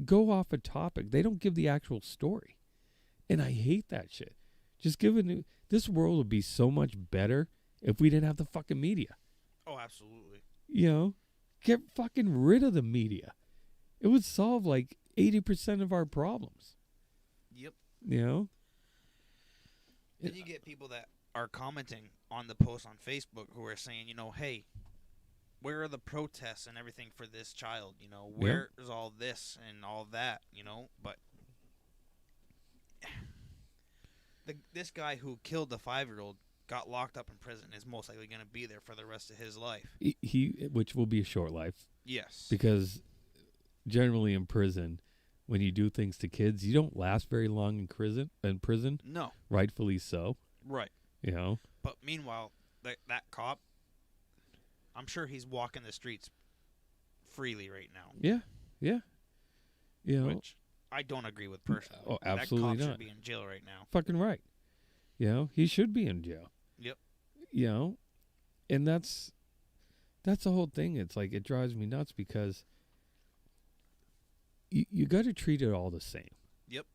go off a topic. They don't give the actual story. And I hate that shit. Just give it. This world would be so much better if we didn't have the fucking media. Oh, absolutely. You know? Get fucking rid of the media. It would solve like 80% of our problems. Yep. You know? And you get people that are commenting on the post on Facebook who are saying, you know, hey, where are the protests and everything for this child? You know, where is all this and all that, you know? But this guy who killed the 5-year-old got locked up in prison, is most likely going to be there for the rest of his life. Which will be a short life. Yes. Because generally in prison, when you do things to kids, you don't last very long in prison. No. Rightfully so. Right. You know? But meanwhile, that cop, I'm sure he's walking the streets freely right now. Yeah. Yeah. You know? Which I don't agree with personally. Oh, absolutely that cop not. should be in jail right now. Fucking right. You know? He should be in jail. Yep. You know? And that's the whole thing. It's like, it drives me nuts because you got to treat it all the same. Yep.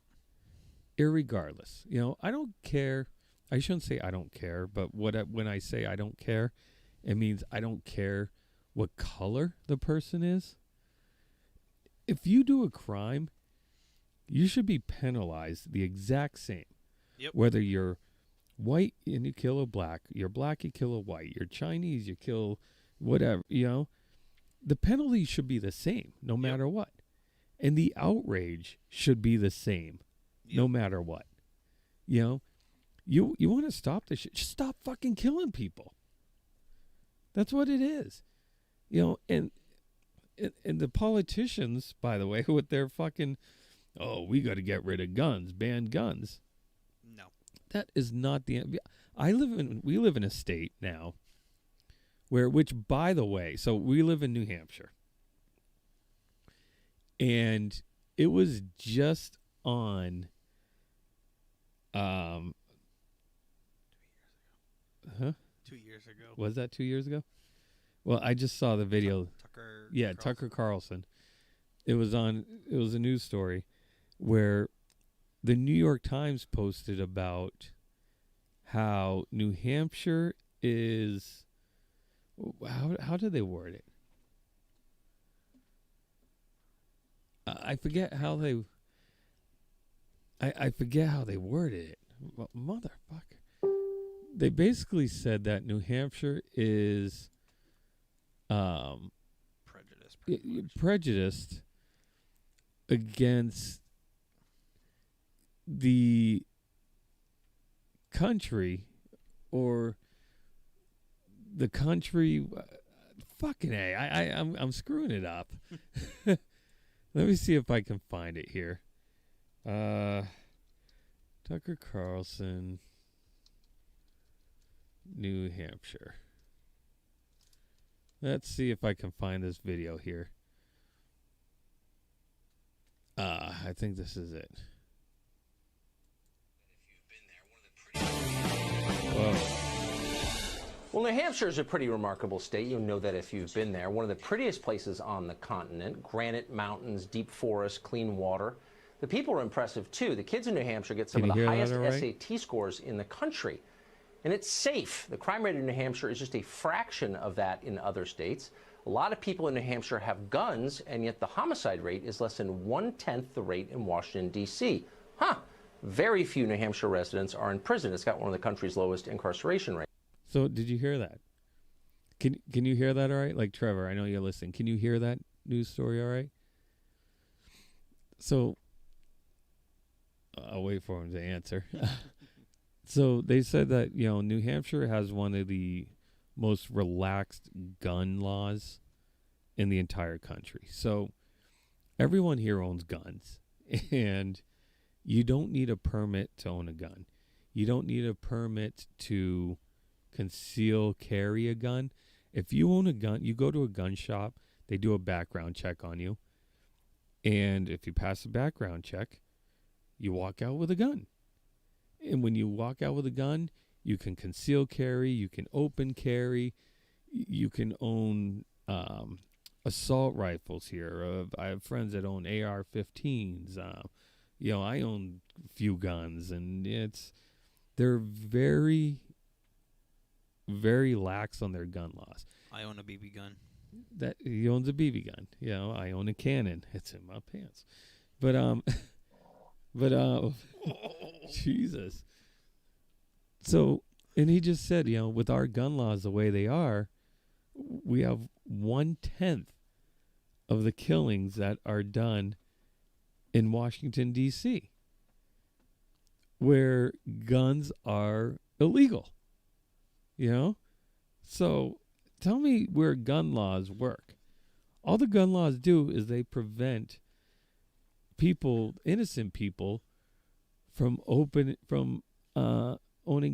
Irregardless. You know, I don't care. I shouldn't say I don't care, but when I say I don't care, it means I don't care what color the person is. If you do a crime, you should be penalized the exact same. Yep. Whether you're white and you kill a black, you're black, you kill a white, you're Chinese, you kill whatever, the penalty should be the same no matter what. And the outrage should be the same no matter what. You want to stop this shit, just stop fucking killing people. That's what it is. And the politicians, by the way, with their fucking, we got to get rid of guns, ban guns. No. That is not the end. We live in a state now which by the way, so we live in New Hampshire. And it was just on 2 years ago. Was that 2 years ago? Well, I just saw the video. Tucker Carlson. It was a news story where the New York Times posted about how New Hampshire is, how did they word it? I forget how they worded it. Well, motherfucker. They basically said that New Hampshire is prejudiced against the country, or the country. Fucking A. I'm screwing it up. Let me see if I can find it here. Tucker Carlson, New Hampshire. Let's see if I can find this video here. I think this is it. Whoa. Well, New Hampshire is a pretty remarkable state. You'll know that if you've been there. One of the prettiest places on the continent. Granite mountains, deep forests, clean water. The people are impressive, too. The kids in New Hampshire get some of the highest SAT scores in the country. And it's safe. The crime rate in New Hampshire is just a fraction of that in other states. A lot of people in New Hampshire have guns, and yet the homicide rate is less than 1/10 the rate in Washington, D.C. Very few New Hampshire residents are in prison. It's got one of the country's lowest incarceration rates. So did you hear that? Can you hear that all right? Like, Trevor, I know you're listening. Can you hear that news story all right? So I'll wait for him to answer. So they said that, New Hampshire has one of the most relaxed gun laws in the entire country. So everyone here owns guns, and you don't need a permit to own a gun. You don't need a permit to conceal carry a gun. If you own a gun, you go to a gun shop, they do a background check on you. And if you pass the background check, you walk out with a gun. And when you walk out with a gun, you can conceal carry, you can open carry, you can own assault rifles here. I have friends that own AR-15s. I own a few guns, and they're very, very lax on their gun laws. I own a BB gun. That he owns a BB gun. I own a cannon. It's in my pants. But Jesus. So, and he just said, with our gun laws the way they are, we have 1/10 of the killings that are done in Washington, D.C., where guns are illegal. So tell me where gun laws work. All the gun laws do is they prevent innocent people from owning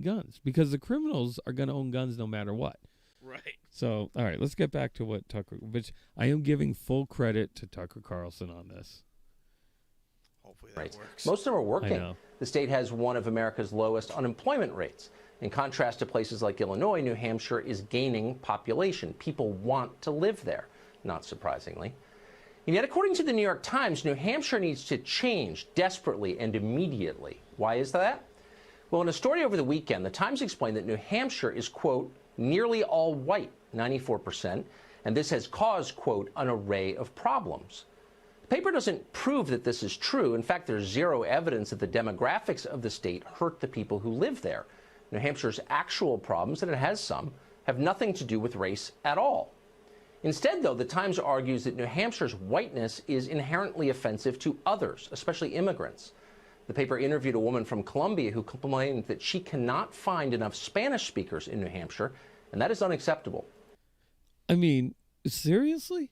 guns, because the criminals are going to own guns no matter what. Right. So, all right, let's get back to which I am giving full credit to Tucker Carlson on this. Hopefully that works. Most of them are working. I know. The state has one of America's lowest unemployment rates. In contrast to places like Illinois, New Hampshire is gaining population. People want to live there, not surprisingly. And yet, according to the New York Times, New Hampshire needs to change desperately and immediately. Why is that? Well, in a story over the weekend, the Times explained that New Hampshire is, quote, nearly all white, 94%, and this has caused, quote, an array of problems. The paper doesn't prove that this is true. In fact, there's zero evidence that the demographics of the state hurt the people who live there. New Hampshire's actual problems, and it has some, have nothing to do with race at all. Instead, though, the Times argues that New Hampshire's whiteness is inherently offensive to others, especially immigrants. The paper interviewed a woman from Colombia who complained that she cannot find enough Spanish speakers in New Hampshire, and that is unacceptable. I mean, seriously?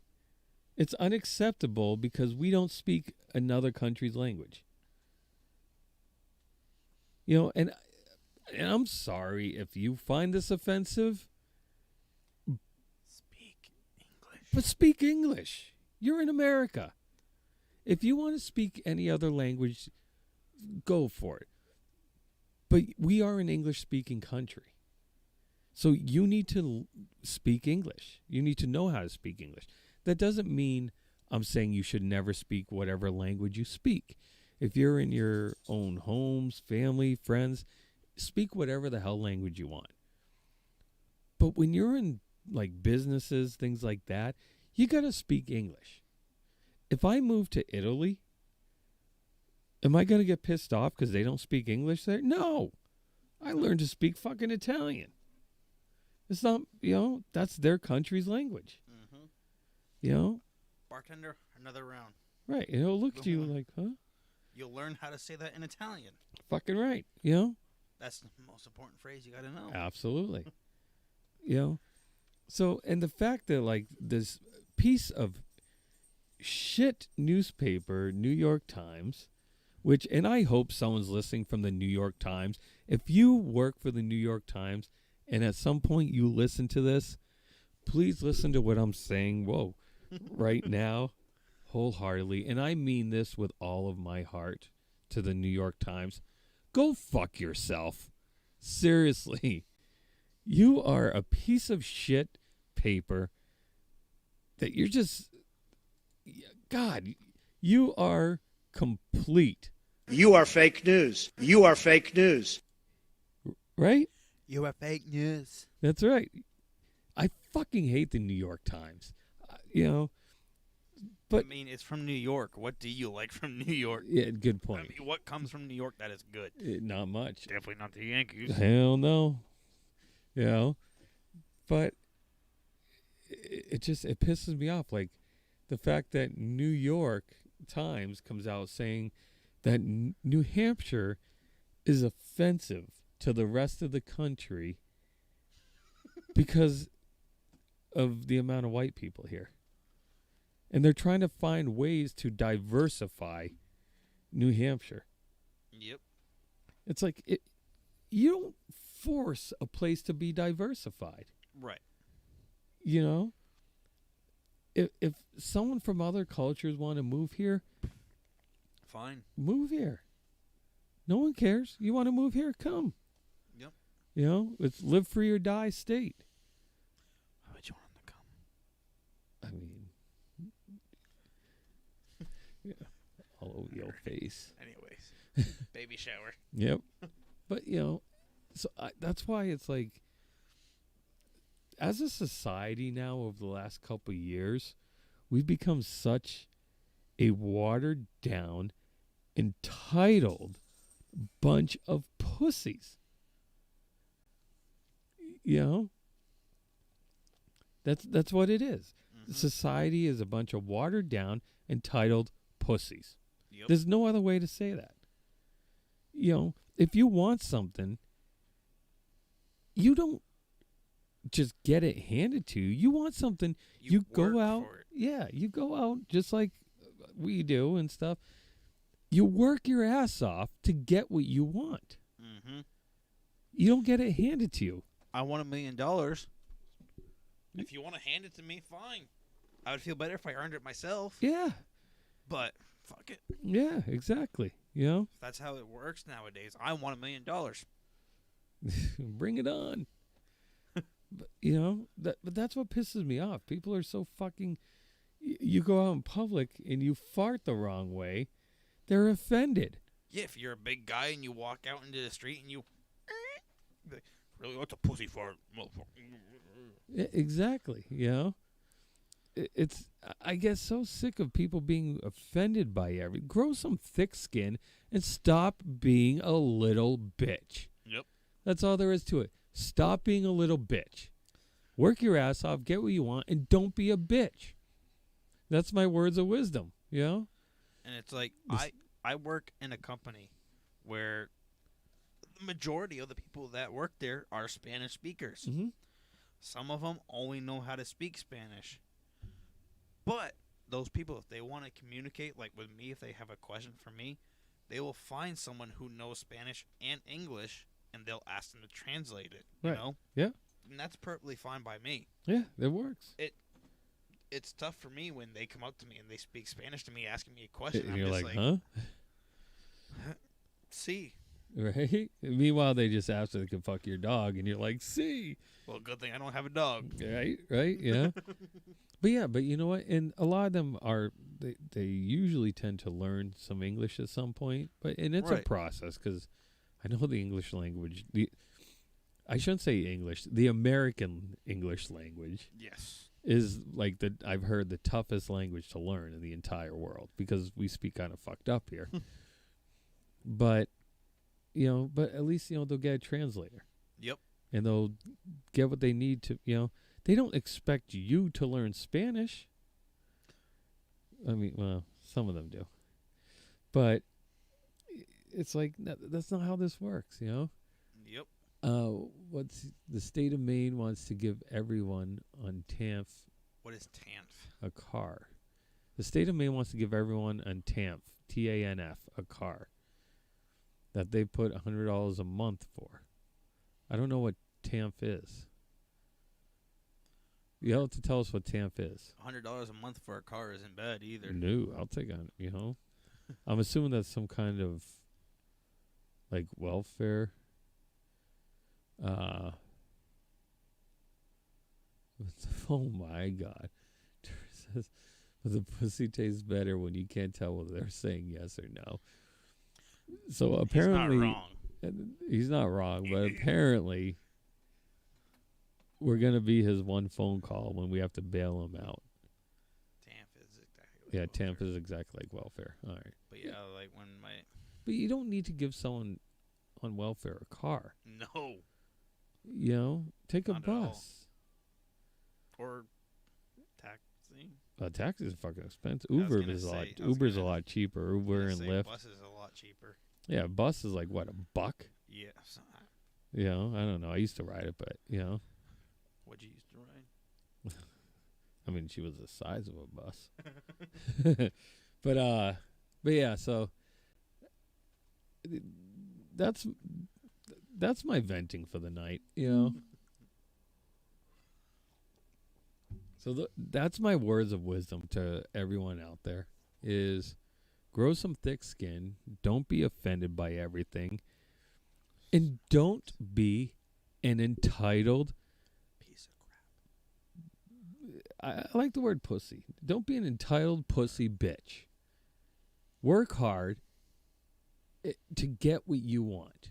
It's unacceptable because we don't speak another country's language. You know, and I'm sorry if you find this offensive. Speak English. But speak English. You're in America. If you want to speak any other language, go for it. But we are an English-speaking country. So you need to speak English. You need to know how to speak English. That doesn't mean I'm saying you should never speak whatever language you speak. If you're in your own homes, family, friends, speak whatever the hell language you want. But when you're in like businesses, things like that, you got to speak English. If I move to Italy, am I going to get pissed off because they don't speak English there? No. I learned to speak fucking Italian. It's not, that's their country's language. Mm-hmm. You know? Bartender, another round. Right. And he'll look at you like, huh? You'll learn how to say that in Italian. Fucking right. You know? That's the most important phrase you got to know. Absolutely. So, and the fact that like this piece of shit newspaper, New York Times, and I hope someone's listening from the New York Times. If you work for the New York Times and at some point you listen to this, please listen to what I'm saying. Whoa, right now, wholeheartedly. And I mean this with all of my heart to the New York Times. Go fuck yourself. Seriously. You are a piece of shit paper that you're just, God, you are complete. You are fake news. You are fake news. Right? You are fake news. That's right. I fucking hate the New York Times. But I mean, it's from New York. What do you like from New York? yeah, good I point. mean, what comes from New York that is good? Not much. Definitely not the Yankees. Hell no. But it pisses me off. Like the fact that New York Times comes out saying that New Hampshire is offensive to the rest of the country because of the amount of white people here. And they're trying to find ways to diversify New Hampshire. Yep. It's like you don't force a place to be diversified. Right. If someone from other cultures want to move here, Fine. move here. No one cares. You want to move here? Come. Yep. It's live free or die state. Why would you want them to come? I mean, yeah, all over your face. Anyways, baby shower. Yep. But, so that's why it's like, as a society now over the last couple of years, we've become such a watered down, entitled bunch of pussies. That's what it is. Mm-hmm. Society is a bunch of watered down, entitled pussies. Yep. There's no other way to say that. If you want something, you don't just get it handed to you. You want something, you go work out. for it. Yeah, you go out just like we do and stuff. You work your ass off to get what you want. Mm-hmm. You don't get it handed to you. I want $1 million. If you want to hand it to me, fine. I would feel better if I earned it myself. Yeah. But fuck it. Yeah, exactly. If that's how it works nowadays, I want $1 million. Bring it on. But, but that's what pisses me off. People are so fucking. You go out in public and you fart the wrong way, they're offended. Yeah, if you're a big guy and you walk out into the street and you. Really, what's a pussy fart? Exactly. it's I get so sick of people being offended by grow some thick skin and stop being a little bitch. Yep. That's all there is to it. Stop being a little bitch. Work your ass off, get what you want, and don't be a bitch. That's my words of wisdom, you know? And it's like This- I work in a company where the majority of the people that work there are Spanish speakers. Mm-hmm. Some of them only know how to speak Spanish. But those people, if they want to communicate, like with me, if they have a question for me, they will find someone who knows Spanish and English, and they'll ask them to translate it. You Right. know? Yeah. And that's perfectly fine by me. Yeah, it works. It's tough for me when they come up to me and they speak Spanish to me, asking me a question. And I'm you're just like, huh? See. Right? Meanwhile, they just asked if they could fuck your dog, and you're like, see. Well, good thing I don't have a dog. Right, yeah. But you know what? And a lot of them they usually tend to learn some English at some point, and it's a Right. process because I know the English language. I shouldn't say English. The American English language Yes. is like I've heard the toughest language to learn in the entire world because we speak kind of fucked up here. But at least they'll get a translator. Yep. And they'll get what they need to, they don't expect you to learn Spanish. I mean, well, some of them do. But it's like, that's not how this works, Yep. What's the state of Maine wants to give everyone on TANF What is TANF? a car. The state of Maine wants to give everyone on TANF, TANF, a car that they put $100 a month for. I don't know what TANF is. You have to tell us what TANF is. $100 a month for a car isn't bad either. No, I'll take on. I'm assuming that's some kind of like welfare. Oh my God! Says, the pussy tastes better when you can't tell whether they're saying yes or no. So apparently, He's not wrong. He's not wrong, but apparently, we're gonna be his one phone call when we have to bail him out. TANF is exactly. Yeah, like TANF welfare. is exactly like welfare. All right, But yeah, like when my but you don't need to give someone on welfare a car. no Take a Not at all. bus. or taxi. Taxi is fucking expensive. was Uber gonna is a lot. say- I was Uber's a gonna- lot cheaper. Uber and Lyft. Bus is a lot cheaper. Yeah, bus is like what, $1? Yeah. So, I don't know. I used to ride it, but what'd you used to ride? I mean, she was the size of a bus. but yeah. So that's my venting for the night. So that's my words of wisdom to everyone out there is grow some thick skin. Don't be offended by everything. And don't be an entitled. Piece of crap. I like the word pussy. Don't be an entitled pussy bitch. Work hard to get what you want.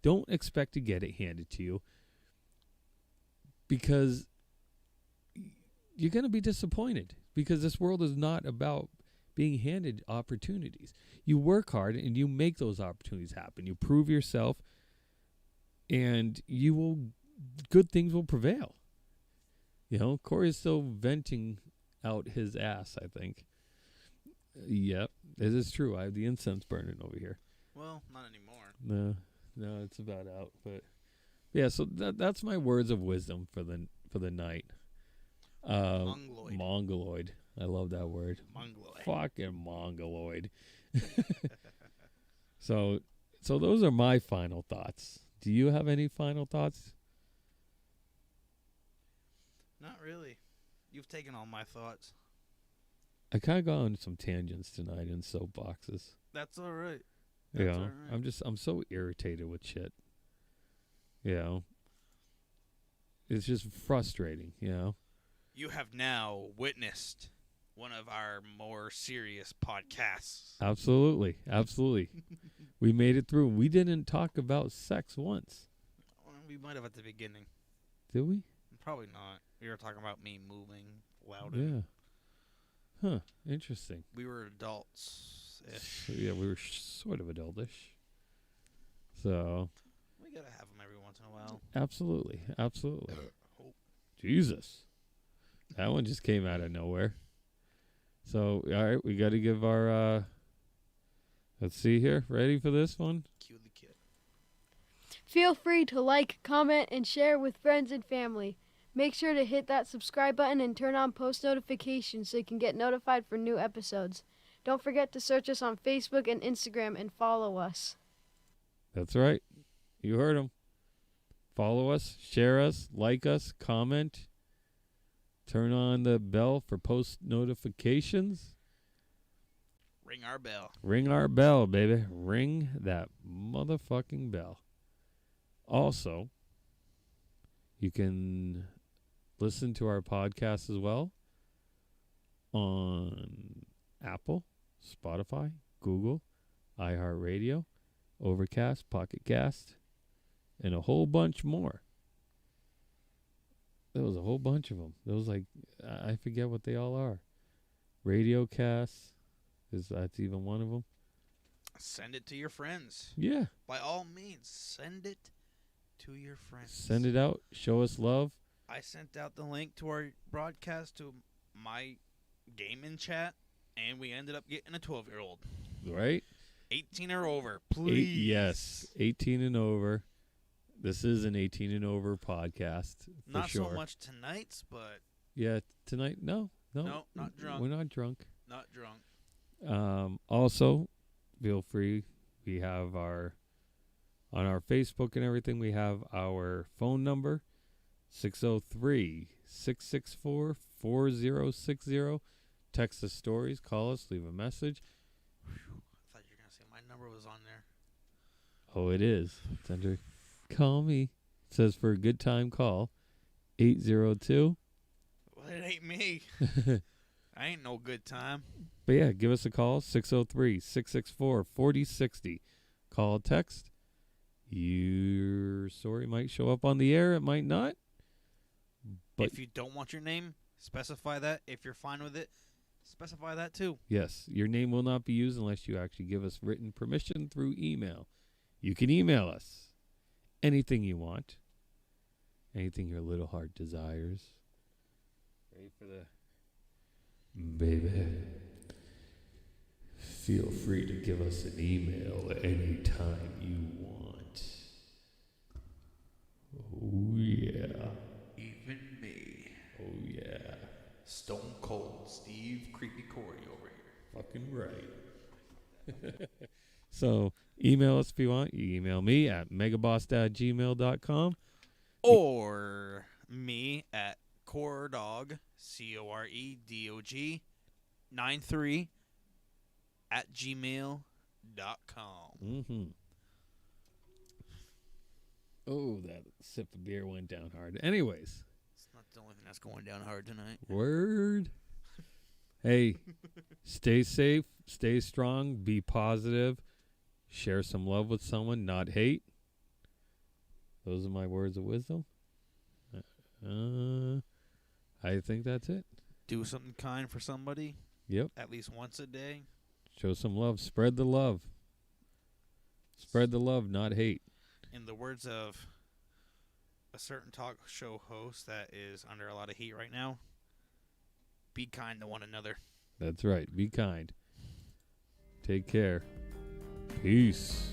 Don't expect to get it handed to you because you're going to be disappointed because this world is not about being handed opportunities. You work hard and you make those opportunities happen. You prove yourself and good things will prevail. Corey is still venting out his ass, I think. Yep, it is true. I have the incense burning over here. Well, not anymore. No, it's about out. But yeah, so that's my words of wisdom for the night. Mongoloid. Mongoloid. I love that word. Mongoloid. Fucking mongoloid. So those are my final thoughts. Do you have any final thoughts? Not really. You've taken all my thoughts. I kind of got on some tangents tonight in soapboxes. That's all right. That's all right. I'm so irritated with shit. It's just frustrating, You have now witnessed one of our more serious podcasts. Absolutely. We made it through. We didn't talk about sex once. Well, we might have at the beginning. Did we? Probably not. We were talking about me moving louder. Yeah. Huh. Interesting. We were adults ish. Yeah, we were sort of adultish. So, We gotta have them every once in a while. absolutely. Absolutely. Hope. Jesus. That one just came out of nowhere. So, all right, we got to give our, let's see here. Ready for this one? Cue the kid. Feel free to like, comment, and share with friends and family. Make sure to hit that subscribe button and turn on post notifications so you can get notified for new episodes. Don't forget to search us on Facebook and Instagram and follow us. That's right. You heard him. Follow us, share us, like us, comment. Turn on the bell for post notifications. Ring our bell. Ring our bell, baby. Ring that motherfucking bell. Also, you can listen to our podcast as well on Apple, Spotify, Google, iHeartRadio, Overcast, Pocket Cast, and a whole bunch more. There was a whole bunch of them. There was like, I forget what they all are. Radiocast, that's even one of them. Send it to your friends. Yeah. By all means, send it to your friends. Send it out. Show us love. I sent out the link to our broadcast to my gaming chat, and we ended up getting a 12-year-old. Right? 18 or over, please. Yes. 18 and over. This is an 18 and over podcast. For Not sure. so much tonight's, but Yeah, tonight, no. no, not drunk. We're not drunk. Not drunk. Also, feel free. We have on our Facebook and everything, we have our phone number, 603-664-4060. Text us stories, call us, leave a message. I thought you were going to say my number was on there. Oh, it is. It's under call me. It says for a good time call, 802. Well, it ain't me. I ain't no good time. But yeah, give us a call, 603-664-4060. Call, text. Your story might show up on the air. It might not. But If you don't want your name, specify that. If you're fine with it, specify that too. yes, your name will not be used unless you actually give us written permission through email. You can email us anything you want, anything your little heart desires. Ready for the... Baby, feel free to give us an email anytime you want. Oh, yeah. Even me. Oh, yeah. Stone Cold Steve Creepy Corey over here. Fucking right. So, email us if you want. You email me at megaboss@gmail.com. Or me at Coredog, COREDOG 93 at gmail.com. Mm-hmm. Oh, that sip of beer went down hard. Anyways, It's not the only thing that's going down hard tonight. word. Hey, stay safe, stay strong, be positive, share some love with someone, not hate. Those are my words of wisdom. I think that's it. Do something kind for somebody Yep. at least once a day. Show some love. Spread the love. Spread the love, not hate. In the words of a certain talk show host that is under a lot of heat right now, be kind to one another. That's right. Be kind. Take care. Peace.